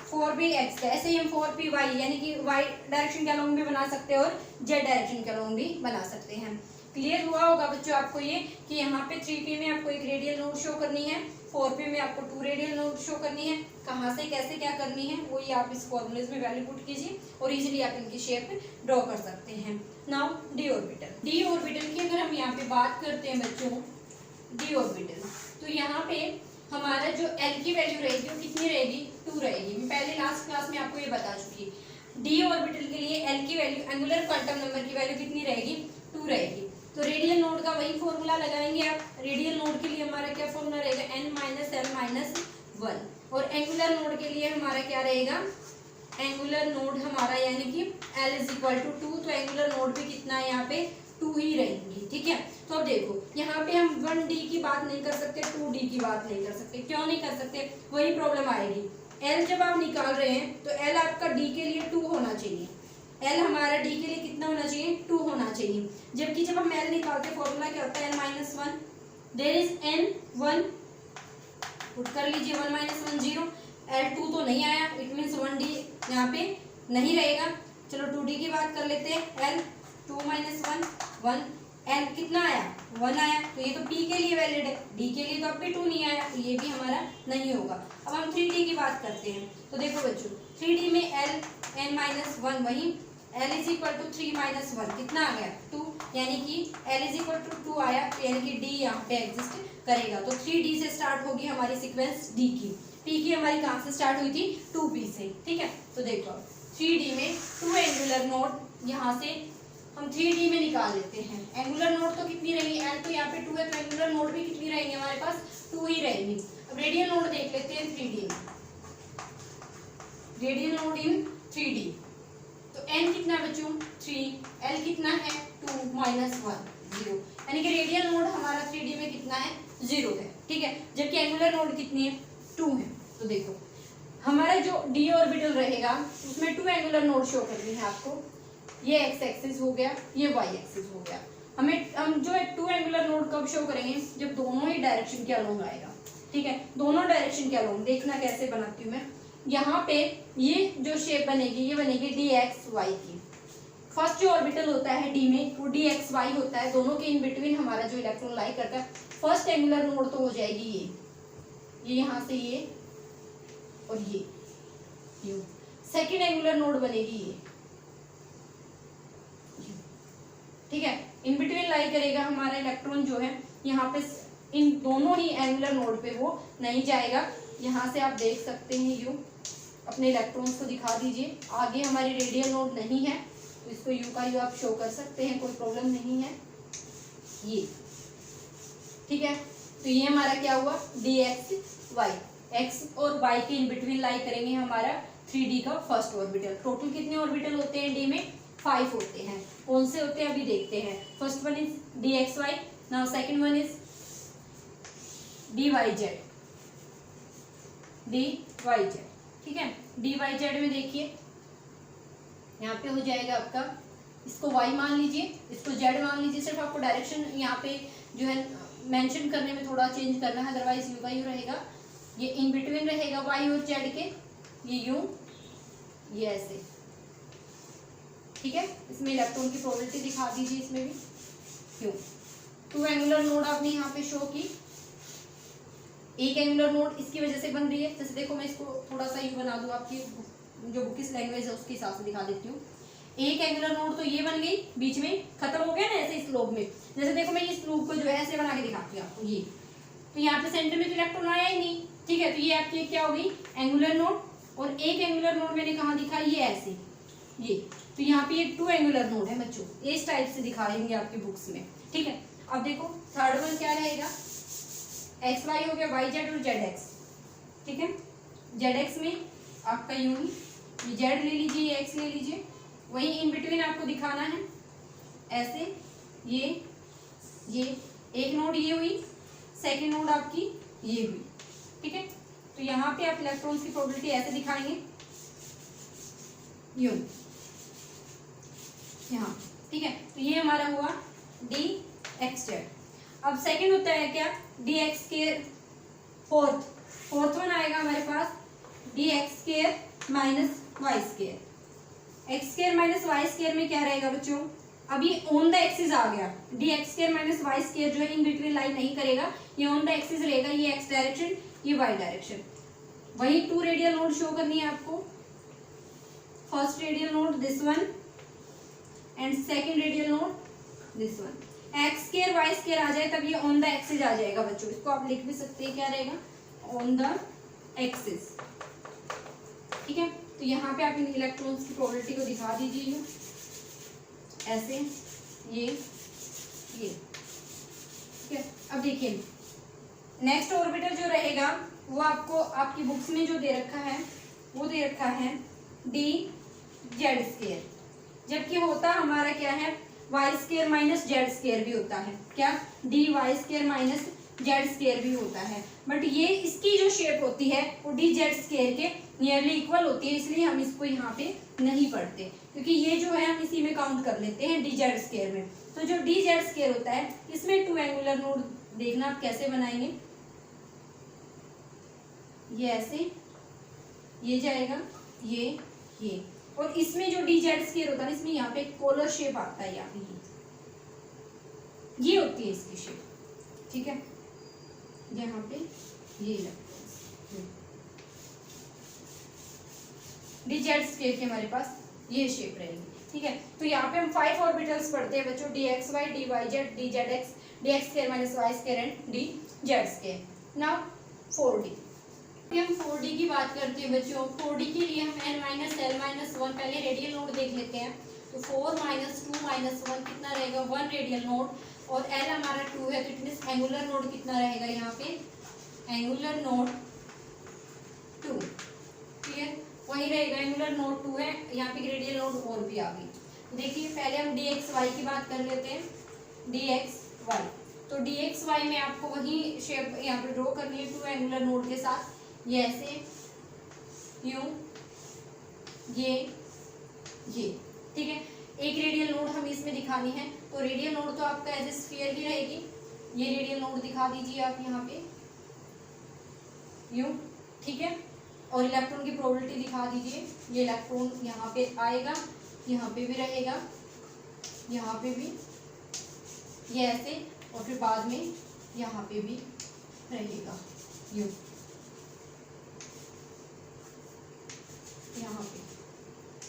4px का। ऐसे ही हम 4py यानी कि y डायरेक्शन के अलोंग भी बना सकते हैं और z डायरेक्शन के अलोंग भी बना सकते हैं। क्लियर हुआ होगा बच्चों आपको ये कि यहाँ पे 3p में आपको एक रेडियल नोड शो करनी है, 4p में आपको 2 रेडियल नोड शो करनी है। कहाँ से कैसे क्या करनी है वो ये आप इस फॉर्मूलेज में वैल्यू पुट कीजिए और इजीली आप इनकी शेप ड्रॉ कर सकते हैं। Now D orbital. D orbital की अगर हम यहाँ पे बात करते हैं बच्चों, डी ऑर्बिटल, तो यहाँ पे हमारा जो L की वैल्यू रहेगी वो कितनी रहेगी, 2 रहेगी। मैं पहले लास्ट क्लास में आपको ये बता चुकी। डी ऑर्बिटल के लिए L की वैल्यू, एंगुलर क्वांटम नंबर की वैल्यू कितनी रहेगी, 2 रहेगी। तो रेडियल नोड का वही फॉर्मूला लगाएंगे आप। रेडियल नोड के लिए हमारा क्या फॉर्मूला रहेगा, n-l-1, और एंगुलर नोड के लिए हमारा क्या रहेगा, एंगुलर नोड हमारा यानी कि L = 2, तो एंगुलर नोड भी कितना है यहाँ पे 2 ही रहेंगी, ठीक है। तो अब देखो यहाँ पे हम 1D की बात नहीं कर सकते, 2D की बात नहीं कर सकते। क्यों नहीं कर सकते, वही प्रॉब्लम आएगी। L जब आप निकाल रहे हैं तो L आपका D के लिए 2 होना चाहिए, एल हमारा डी के लिए कितना होना चाहिए, 2 होना चाहिए, जबकि जब हम एल निकालते फॉर्मूला क्या होता है, n-1, there is n1, put कर लीजिए 1 - 1 0, L2 तो नहीं आया, इट मीन्स 1D यहाँ पे नहीं रहेगा। चलो 2D की बात कर लेते हैं, L2 - 1 1, L कितना आया, 1 आया, तो ये तो P के लिए वैलिड है, D के लिए तो अब भी 2 नहीं आया, तो ये भी हमारा नहीं होगा। अब हम 3D की बात करते हैं, तो देखो बच्चों 3D में L n-1 वही L = 3 - 1 कितना आ गया, 2, यानी कि L = 2 आया, यानी कि D यहाँ पे एग्जिस्ट करेगा। तो 3D से स्टार्ट होगी हमारी सीक्वेंस D की, P की हमारी कहाँ से स्टार्ट हुई थी, 2P से, ठीक है। तो देखो 3D में 2 एंगुलर नोड यहाँ से हम 3D में निकाल लेते हैं। एंगुलर नोड तो कितनी रहेंगी, L तो यहाँ पे 2 है, तो एंगुलर नोड भी कितनी रहेंगी हमारे पास, 2 ही रहेंगी। अब रेडियल नोड देख लेते हैं 3D में, रेडियल नोड इन 3D, तो n कितना बच्चों 3, L कितना है 2 - 1 0, यानी कि रेडियल नोड हमारा 3D में कितना है, 0 है, ठीक है, जबकि एंगुलर नोड कितनी है, 2 है। तो देखो हमारा जो d ऑर्बिटल रहेगा उसमें 2 एंगुलर नोड शो करनी है आपको, ये x एक्सिस हो गया, ये y एक्सिस हो गया। हम जो है 2 एंगुलर नोड कब शो करेंगे, जब दोनों ही डायरेक्शन के अलोंग आएगा, ठीक है, दोनों डायरेक्शन के अलोंग। देखना कैसे बनाती हूँ मैं, यहाँ पे ये जो शेप बनेगी ये बनेगी dxy की। फर्स्ट जो ऑर्बिटल होता है d में वो dxy होता है, दोनों के इन बिटवीन हमारा जो इलेक्ट्रॉन लाई करता है। फर्स्ट एंगुलर नोड तो हो जाएगी ये यहाँ से ये और ये यू। सेकेंड एंगुलर नोड बनेगी ये, ठीक है, इन बिटवीन लाई करेगा हमारा इलेक्ट्रॉन जो है, यहाँ पे इन दोनों ही एंगुलर नोड पे वो नहीं जाएगा। यहाँ से आप देख सकते हैं यू, अपने इलेक्ट्रॉन्स को दिखा दीजिए, आगे हमारी रेडियल नोड नहीं है तो इसको यू का यू आप शो कर सकते हैं, कोई प्रॉब्लम नहीं है ये, ठीक है। तो ये हमारा क्या हुआ, dxy, x और y के इन बिटवीन लाई करेंगे हमारा 3D का फर्स्ट ऑर्बिटल। टोटल कितने ऑर्बिटल होते हैं d में, 5 होते हैं। कौन से होते हैं अभी देखते हैं। First one is dxy, now second one is dyz, ठीक है। dyz में देखिए यहाँ पे हो जाएगा आपका, इसको y मान लीजिए, इसको z मान लीजिए, सिर्फ आपको डायरेक्शन यहाँ पे जो है मेंशन करने में थोड़ा चेंज करना है, अदरवाइज यू का यू रहेगा, ये इन बिटवीन रहेगा y और z के, ये यू, ये ऐसे, ठीक है। इसमें इलेक्ट्रॉन की प्रोबेबिलिटी दिखा दीजिए, इसमें भी क्यों 2 एंगुलर नोड आपने यहाँ पे शो की, एक एंगुलर नोड इसकी वजह से बन रही है। जैसे देखो मैं इसको थोड़ा सा यू बना दूँ, आपकी जो बुकिस लैंग्वेज है उसके हिसाब से दिखा देती हूँ। एक एंगुलर नोड तो ये बन गई, बीच में खत्म हो गया ना ऐसे स्लोप में। जैसे देखो मैं इस स्लोप को जो है ऐसे बना के दिखाती हूँ आपको, ये तो यहाँ पे सेंटर में तो इलेक्ट्रॉन आया ही नहीं, ठीक है। तो ये आपकी क्या होगी, एंगुलर नोड, और एक एंगुलर नोड मैंने कहाँ दिखा, ये ऐसे, ये तो यहाँ पे ये 2 एंगुलर नोड है बच्चों, इस टाइप से दिखाएंगे आपकी बुक्स में, ठीक है। अब देखो थर्ड वन क्या रहेगा, एक्स वाई हो गया, वाई जेड और जेड एक्स, ठीक है। जेड एक्स में आपका यूं ही, ये जेड ले लीजिए, ये एक्स ले लीजिए, वही इन बिटवीन आपको दिखाना है ऐसे, ये एक नोड ये हुई, सेकेंड नोड आपकी ये हुई, ठीक है। तो यहाँ पे आप इलेक्ट्रॉन्स की प्रोबेबिलिटी ऐसे दिखाएंगे यूं, यहाँ, ठीक है। तो ये हमारा हुआ डी एक्स जेड। अब सेकेंड होता है क्या, D x square, fourth one आएगा हमारे पास D x square minus Y square. X square minus Y square में क्या रहेगा बच्चों, अब ये ऑन द एक्सिस आ गया, d x square minus Y square जो है इन बिटवीन लाइन नहीं करेगा, ये ऑन द एक्सिस रहेगा, ये एक्स डायरेक्शन, ये वाई डायरेक्शन। वही 2 रेडियल नोड शो करनी है आपको, first radial node this one and second radial node this one. X square Y square आ जाए तब ये ऑन द एक्सिस आ जाएगा बच्चों, इसको आप लिख भी सकते हैं, क्या रहेगा, ऑन द एक्सिस, ठीक है। तो यहाँ पे आप इन इलेक्ट्रॉन्स की प्रोबेबिलिटी को दिखा दीजिए ऐसे, ये ठीक है। अब देखिए नेक्स्ट ऑर्बिटल जो रहेगा वो आपको आपकी बुक्स में जो दे रखा है वो दे रखा है डी जेड स्क्वायर, जबकि होता हमारा क्या है, y square minus z square भी होता है, क्या, d y square minus z square भी होता है, बट ये इसकी जो शेप होती है वो डी जेड स्क्वायर के नियरली इक्वल होती है, इसलिए हम इसको यहाँ पे नहीं पढ़ते, क्योंकि ये जो है हम इसी में काउंट कर लेते हैं dz स्क्वायर में। तो जो dz स्क्वायर होता है इसमें 2 एंगुलर नोड देखना आप कैसे बनाएंगे, ये ऐसे, ये जाएगा ये, और इसमें जो dz स्क्वायर होता है इसमें यहाँ पे पोलर शेप आता है, यहाँ पे ये होती है इसकी शेप, ठीक है। यहाँ पे ये dz स्क्वायर की हमारे पास ये शेप रहेगी, ठीक है। तो यहाँ पे हम 5 ऑर्बिटल्स पढ़ते हैं बच्चों, dxy, dyz, dzx, dx square minus y square and dz square. Now 4d, हम 4d की बात करते हैं बच्चों। 4d के लिए हम n-l-1 पहले रेडियल नोड देख लेते हैं। तो 4 - 2 - 1 कितना रहेगा, 1 रेडियल नोड, और l हमारा 2 है तो इट मींस एंगुलर नोड कितना रहेगा यहाँ पे, एंगुलर नोड 2, क्लियर, वही रहेगा, एंगुलर नोड 2 है, यहाँ पे रेडियल नोड और भी आ गई। देखिए पहले हम dxy की बात कर लेते हैं, dxy, तो dxy में आपको वही शेप यहाँ पे ड्रॉ करनी है 2 एंगुलर नोड के साथ, ये ऐसे, यूं, ये, ठीक है। एक रेडियल नोड हमें इसमें दिखानी है, तो रेडियल नोड तो आपका एज ए स्फीयर ही रहेगी, ये रेडियल नोड दिखा दीजिए आप यहाँ पे, यूं, ठीक है। और इलेक्ट्रॉन की प्रोबेबिलिटी दिखा दीजिए, ये इलेक्ट्रॉन यहाँ पे आएगा, यहाँ पे भी रहेगा, यहाँ पे भी, ये ऐसे, और फिर बाद में यहाँ पे भी रहेगा, यूं, यहाँ पे,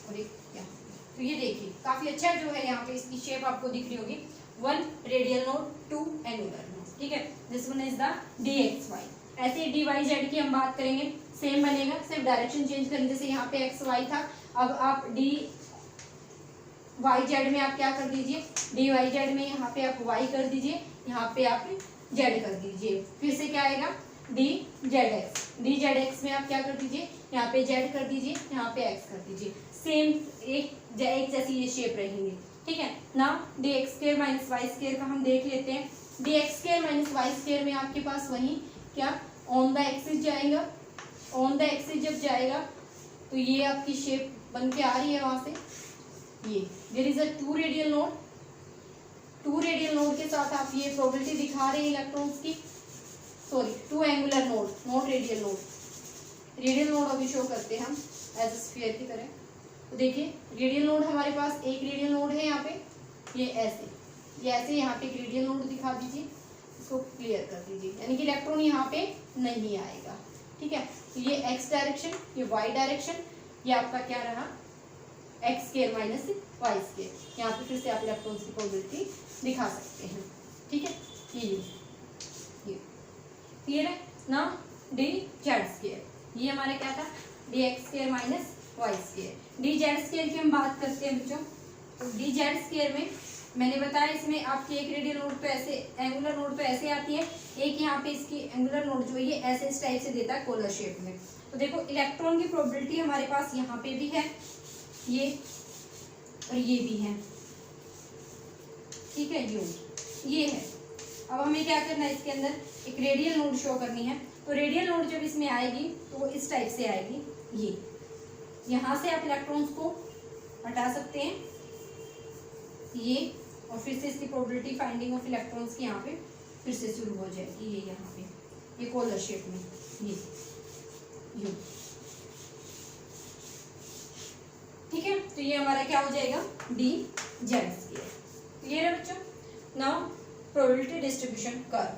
और एक यहाँ पे। तो ये देखिए काफी अच्छा जो है यहाँ पे इसकी शेप आपको दिख रही होगी, 1 रेडियल नोड 2 एंगुलर नोड, ठीक है। This one is the dxy। ऐसे dyz की हम बात करेंगे, सेम बनेगा, सिर्फ डायरेक्शन चेंज करेंगे, जैसे यहाँ पे xy था, अब आप dyz में आप क्या कर दीजिए, dyz में यहाँ पे आप y कर दीजिए, यहाँ पे आप z कर दीजिए, फिर से क्या आएगा dzx में आप क्या कर दीजिए, यहाँ पे z कर दीजिए, यहाँ पे x कर दीजिए, सेम एक जैसी ये शेप रहेंगी, ठीक है ना। dx square minus y square का हम देख लेते हैं। dx square minus y square में आपके पास वही क्या ऑन द एक्सिस जाएगा, ऑन द एक्सिस जब जाएगा तो ये आपकी शेप बन के आ रही है वहां से, ये there is a 2 radial node, 2 radial node के साथ आप ये प्रोबेबिलिटी दिखा रहे हैं इलेक्ट्रॉन्स की, sorry 2 angular node, not radial node, radial node अभी शो करते हैं हम एज स्फीयर की तरह। तो देखिए रेडियल नोड हमारे पास एक रेडियल नोड है यहाँ पे, ये ऐसे यहाँ पे एक रेडियल नोड दिखा दीजिए, इसको क्लियर कर दीजिए, यानी कि इलेक्ट्रॉन यहाँ पे नहीं आएगा, ठीक है। तो ये x डायरेक्शन, ये y डायरेक्शन, ये आपका क्या रहा x square minus y square, यहाँ पे फिर से आप इलेक्ट्रॉन्स की प्रोबेबिलिटी दिखा सकते हैं, ठीक है। ये क्लियर है ना, dz स्क्वायर, ये हमारा क्या था dx square minus y square. dz square की हम बात करते हैं बच्चों, तो dz स्क्वायर में मैंने बताया इसमें आपकी एक रेडियल नोड पे ऐसे, एंगुलर नोड पे ऐसे आती है, एक यहाँ पे इसकी एंगुलर नोड जो है ये ऐसे इस टाइप से देता है पोलर शेप में। तो देखो इलेक्ट्रॉन की प्रोबेबिलिटी हमारे पास यहाँ पे भी है, ये और ये भी है, ठीक है, ये है। अब हमें क्या करना है, इसके अंदर एक रेडियल नोड शो करनी है, तो रेडियल नोड जब इसमें आएगी तो वो इस टाइप से आएगी, ये यहाँ से आप इलेक्ट्रॉन्स को हटा सकते हैं, ये, और फिर से इसकी प्रोबेबिलिटी फाइंडिंग ऑफ इलेक्ट्रॉन्स की यहाँ पे फिर से शुरू हो जाएगी, ये यहाँ पे ये पोलर शेप में, ये ठीक है। तो ये हमारा क्या हो जाएगा dz स्क्वायर। क्लियर है बच्चों। नाउ प्रोबेबिलिटी डिस्ट्रीब्यूशन कर्व,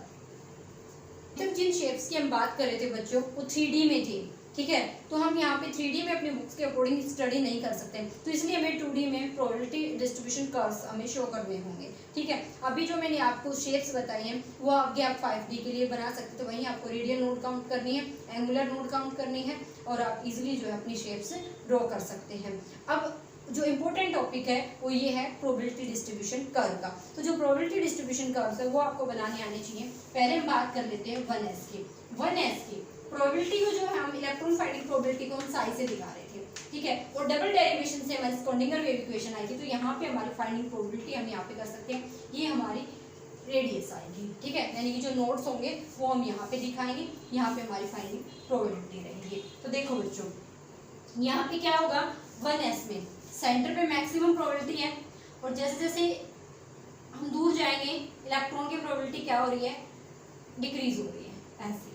जब जिन शेप्स की हम बात कर रहे थे बच्चों वो 3D में थी, ठीक है। तो हम यहाँ पे 3D में अपने बुक्स के अकॉर्डिंग स्टडी नहीं कर सकते, तो इसलिए हमें 2D में प्रोबेबिलिटी डिस्ट्रीब्यूशन कर्व्स हमें शो करने होंगे, ठीक है। अभी जो मैंने आपको शेप्स बताई हैं वो आगे आप 5D के लिए बना सकते, तो वहीं आपको रेडियल नोड काउंट करनी है, एंगुलर नोड काउंट करनी है, और आप इजीली जो है अपनी शेप्स ड्रॉ कर सकते हैं। अब जो इम्पोर्टेंट टॉपिक है वो ये है प्रोबेबिलिटी डिस्ट्रीब्यूशन कर्व का। तो जो प्रोबेबिलिटी डिस्ट्रीब्यूशन कर्व है वो आपको बनाने आने चाहिए। पहले हम बात कर लेते हैं 1s की। 1s की प्रोबेबिलिटी को जो है हम इलेक्ट्रॉन फाइंडिंग प्रोबेबिलिटी को हम साई से दिखा रहे थे, ठीक है, और डबल डेरिवेशन से हमारी स्क्रॉडिंगर वेव इक्वेशन आई थी, तो यहाँ पे हमारी फाइंडिंग प्रोबेबिलिटी हम यहाँ पे कर सकते हैं, ये हमारी रेडियस आएगी, ठीक है, यानी कि जो नोड्स होंगे वो हम यहाँ पे दिखाएंगे, यहाँ पे हमारी फाइंडिंग प्रोबेबिलिटी रहेगी। तो देखो बच्चों यहाँ पे क्या होगा 1s में सेंटर पे मैक्सिमम प्रोबेबिलिटी है, और जैसे जैसे हम दूर जाएंगे इलेक्ट्रॉन की प्रोबेबिलिटी क्या हो रही है, डिक्रीज हो रही है ऐसे।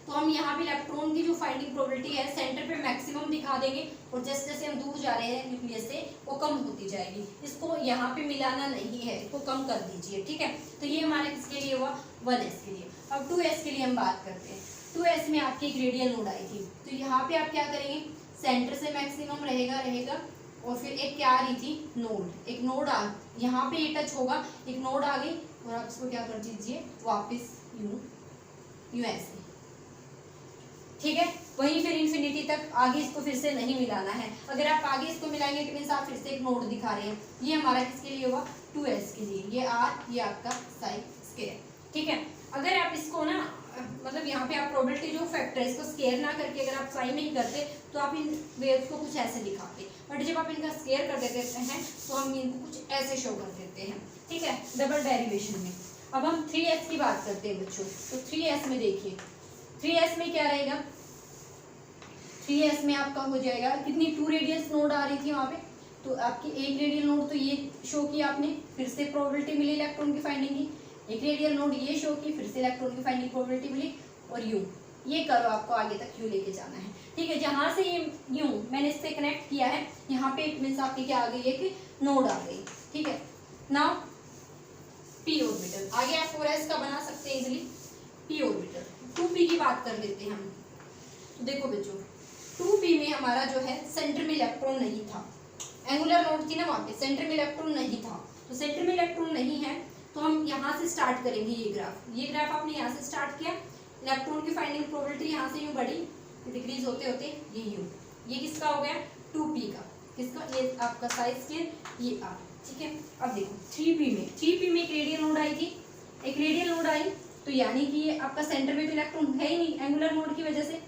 तो हम यहाँ पे इलेक्ट्रॉन की जो फाइंडिंग प्रोबेबिलिटी है सेंटर पे मैक्सिमम दिखा देंगे, और जैसे जैसे हम दूर जा रहे हैं न्यूक्लियस से वो कम होती जाएगी। इसको यहाँ पे मिलाना नहीं है, इसको कम कर दीजिए, ठीक है। तो ये हमारे किसके लिए हुआ, 1s के लिए। अब 2s के लिए हम बात करते हैं। 2s में आपकी एक रेडियल नोड आई थी, तो यहाँ पे आप क्या करेंगे, सेंटर से मैक्सिमम रहेगा, और फिर एक क्या आ रही थी, नोड, एक नोड आ, यहाँ पे ये टच होगा, एक नोड आ गई, और आप इसको क्या कर दीजिए वापस यूं ऐसे, ठीक है। वहीं फिर इन्फिनिटी तक आगे इसको फिर से नहीं मिलाना है। अगर आप आगे इसको मिलाएंगे तो मीन्स आप फिर से एक नोड दिखा रहे हैं। ये हमारा किसके लिए हुआ, 2s के लिए, ये r, ये आपका साइन स्क्वायर, ठीक है। अगर आप इसको ना मतलब यहाँ पे आप प्रोबेबिलिटी जो फैक्टर है इसको स्क्वायर ना करके अगर आप साइन नहीं करते तो आप इन वेव्स को कुछ ऐसे दिखाते, बट जब आप इनका स्क्वायर कर देते हैं तो हम इनको कुछ ऐसे शो कर देते हैं, ठीक है, डबल डेरिवेशन में। अब हम 3s की बात करते हैं बच्चों। तो 3s में देखिए, 3s में क्या रहेगा, 3s में आपका हो जाएगा कितनी, 2 रेडियस नोड आ रही थी वहाँ पे, तो आपकी एक रेडियल नोड तो ये शो की आपने, फिर से प्रोबेबिलिटी मिली इलेक्ट्रॉन की फाइंडिंग की, एक रेडियल नोड ये शो की, फिर से इलेक्ट्रॉन की फाइंडिंग प्रोबेबिलिटी मिली, और यूं ये करो, आपको आगे तक यूं लेके जाना है, ठीक है। जहाँ से ये यूं मैंने इससे कनेक्ट किया है, यहाँ पे मीन्स आपकी क्या आ गई है कि नोड आ गई, ठीक है। नाउ p ऑर्बिटल, आगे आप 4s का बना सकते हैं इजिली। p ऑर्बिटल 2p की बात कर लेते हैं हम। तो देखो बच्चों 2p में हमारा जो है सेंटर में इलेक्ट्रॉन नहीं था, एंगुलर नोड थी ना वहाँ पे, सेंटर में इलेक्ट्रॉन नहीं था, तो सेंटर में इलेक्ट्रॉन नहीं है तो हम यहाँ से स्टार्ट करेंगे। ये ग्राफ आपने यहाँ से स्टार्ट किया, इलेक्ट्रॉन की फाइंडिंग प्रोबेबिलिटी यहाँ से यूँ बढ़ी, डिक्रीज होते होते ये यूँ, ये किसका हो गया, 2p का, किसका, ये आपका साइज स्क्वायर, ये r, ठीक है। अब देखो 3p में एक रेडियल नोड आई थी, एक रेडियल नोड आई, तो यानी कि ये आपका सेंटर में तो इलेक्ट्रॉन है ही नहीं एंगुलर नोड की वजह से,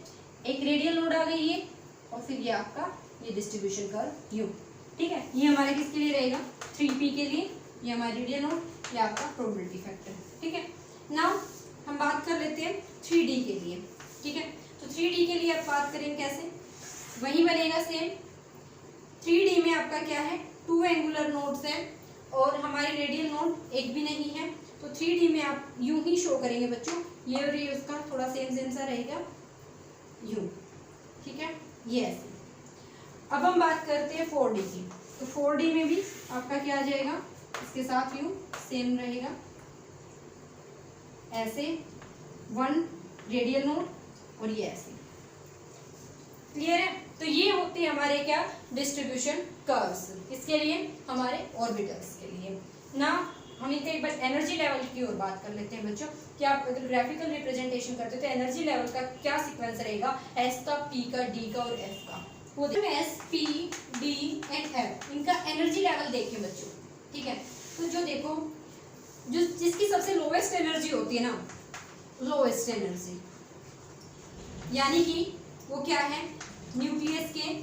एक रेडियल नोड आ गई ये, और फिर ये आपका ये डिस्ट्रीब्यूशन कर्व यूँ, ठीक है। ये हमारे किसके लिए रहेगा, 3p के लिए, ये हमारा रेडियल नोड, ये आपका प्रोबेबिलिटी फैक्टर, ठीक है। नाउ हम बात कर लेते हैं 3d के लिए, ठीक है। तो 3d के लिए आप बात करेंगे कैसे, वही बनेगा सेम। 3d में आपका क्या है, 2 एंगुलर नोड्स हैं और हमारे रेडियल नोड एक भी नहीं है, तो 3d में आप यूं ही शो करेंगे बच्चों, ये और ये उसका थोड़ा सेम सा रहेगा यूं, ठीक है, ये ऐसे। अब हम बात करते हैं 4d की। तो 4d में भी आपका क्या आ जाएगा, इसके साथ यूं सेम रहेगा ऐसे, 1 रेडियल नोड और ये ऐसे, क्लियर है। तो ये होते हैं हमारे क्या, डिस्ट्रीब्यूशन कर्व्स, इसके लिए हमारे ऑर्बिटल्स के लिए ना। हम इनके एक बार एनर्जी लेवल की ओर बात कर लेते हैं बच्चों, कि आप अगर ग्राफिकल रिप्रेजेंटेशन करते हो तो एनर्जी लेवल का क्या सीक्वेंस रहेगा, एस का, पी का, डी का और एफ का। वो S, P, D and F, इनका एनर्जी लेवल देखिए बच्चों, ठीक है। तो जो देखो, जो जिसकी सबसे लोवेस्ट एनर्जी होती है ना, लोवेस्ट एनर्जी, यानी कि वो क्या है, न्यूक्लियस के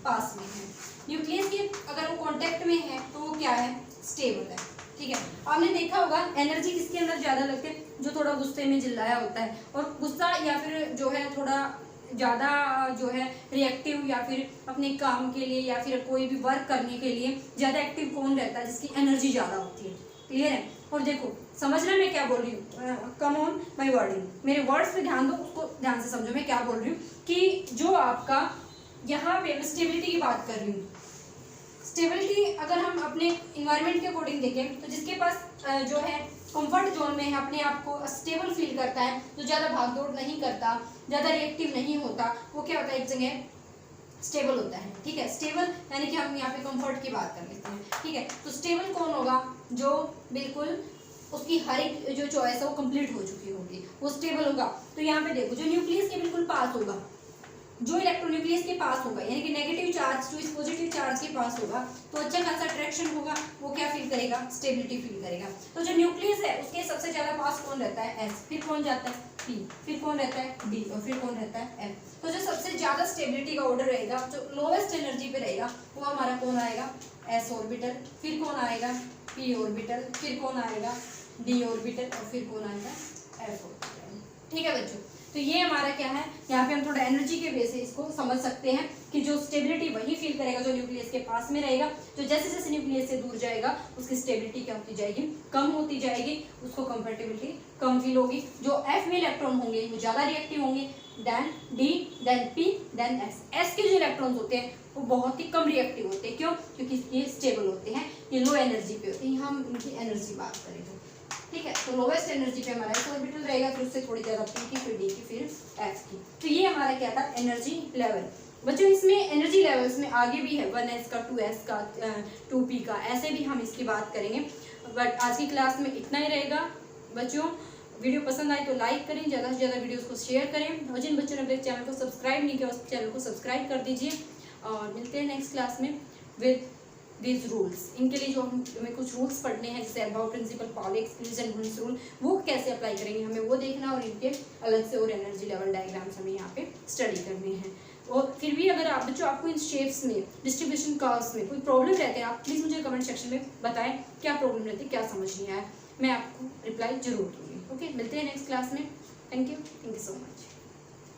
पास में है, न्यूक्लियस के अगर वो कांटेक्ट में है तो वो क्या है, स्टेबल है, ठीक है। आपने देखा होगा एनर्जी किसके अंदर ज़्यादा लगती है, जो थोड़ा गुस्से में चिल्लाया होता है, और गुस्सा या फिर जो है थोड़ा ज़्यादा जो है रिएक्टिव, या फिर अपने काम के लिए या फिर कोई भी वर्क करने के लिए ज़्यादा एक्टिव कौन रहता है, जिसकी एनर्जी ज़्यादा होती है, क्लियर है। और देखो समझना मैं क्या बोल रही हूँ, कम ऑन माई वर्डिंग, मेरे वर्ड्स पे ध्यान दो, उसको ध्यान से समझो मैं क्या बोल रही हूँ। कि जो आपका यहाँ पे स्टेबिलिटी की बात कर रही हूँ, स्टेबिलिटी अगर हम अपने इन्वायरमेंट के अकॉर्डिंग देखें तो जिसके पास जो है कंफर्ट जोन में है, अपने आप को स्टेबल फील करता है, जो ज़्यादा भागदौड़ नहीं करता, ज़्यादा रिएक्टिव नहीं होता, वो क्या होता है, एक जगह स्टेबल होता है, ठीक है। स्टेबल यानी कि हम यहाँ पे कंफर्ट की बात कर लेते हैं, ठीक है। तो स्टेबल कौन होगा, जो बिल्कुल उसकी हर एक जो चॉइस है वो कंप्लीट हो चुकी होगी, वो स्टेबल होगा। तो यहाँ पे देखो, जो न्यूक्लियस के बिल्कुल पास होगा, जो इलेक्ट्रॉन न्यूक्लियस के पास होगा, यानी कि नेगेटिव चार्ज जो इस पॉजिटिव चार्ज के पास होगा, तो अच्छा खासा अट्रैक्शन होगा, वो क्या फील करेगा, स्टेबिलिटी फील करेगा। तो जो न्यूक्लियस है उसके सबसे ज्यादा पास कौन रहता है, एस, फिर कौन जाता है, पी, फिर कौन रहता है, डी, और फिर कौन रहता है, एफ। तो जो सबसे ज्यादा स्टेबिलिटी का ऑर्डर रहेगा, जो लोवेस्ट एनर्जी पे रहेगा, वो हमारा कौन आएगा, एस ऑर्बिटल, फिर कौन आएगा, पी ऑर्बिटल, फिर कौन आएगा, डी ऑर्बिटल, और फिर कौन आएगा, एफ ऑर्बिटल, ठीक है बच्चों। तो ये हमारा क्या है, यहाँ पे हम थोड़ा एनर्जी के बेस से इसको समझ सकते हैं कि जो स्टेबिलिटी वही फील करेगा जो न्यूक्लियस के पास में रहेगा। तो जैसे जैसे न्यूक्लियस से दूर जाएगा उसकी स्टेबिलिटी क्या होती जाएगी, कम होती जाएगी, उसको कंफर्टेबिलिटी कम फील होगी। जो एफ में इलेक्ट्रॉन होंगे वो ज़्यादा रिएक्टिव होंगे than d, than p, than s. S के जो इलेक्ट्रॉन्स होते हैं वो बहुत ही कम रिएक्टिव होते हैं। क्यों? क्योंकि ये स्टेबल होते हैं, ये लो एनर्जी पे होते हैं। यहाँ हम इनकी एनर्जी बात करें तो ठीक है, तो लोवेस्ट एनर्जी पे हमारा एस ऑर्बिटल रहेगा, फिर उससे थोड़ी ज़्यादा पी की, फिर डी की, फिर एफ की। तो ये हमारा क्या था, एनर्जी लेवल। बच्चों इसमें एनर्जी लेवल्स में आगे भी है 1s का, 2s का, 2p का, ऐसे भी हम इसकी बात करेंगे। बट आज की क्लास में इतना ही रहेगा। बच्चों वीडियो पसंद आए तो लाइक करें, ज़्यादा से ज़्यादा वीडियोस को शेयर करें, और जिन बच्चों ने अपने चैनल को सब्सक्राइब नहीं किया उस चैनल को सब्सक्राइब कर दीजिए। और मिलते हैं नेक्स्ट क्लास में विद दीज रूल्स। इनके लिए जो हमें कुछ रूल्स पढ़ने हैं, जैसे aufbau principle, Pauli exclusion rule, वो कैसे अप्लाई करेंगे हमें वो देखना, और इनके अलग से और एनर्जी लेवल डायग्राम्स हमें यहाँ पे स्टडी करने हैं। और फिर भी अगर आप बच्चों आपको इन शेप्स में, डिस्ट्रीब्यूशन कर्व्स में कोई प्रॉब्लम रहते हैं, आप प्लीज़ मुझे कमेंट सेक्शन में बताएं क्या प्रॉब्लम रहती है, क्या समझ नहीं आया, मैं आपको रिप्लाई जरूर दूँगी। ओके, मिलते हैं नेक्स्ट क्लास में। Thank you so much.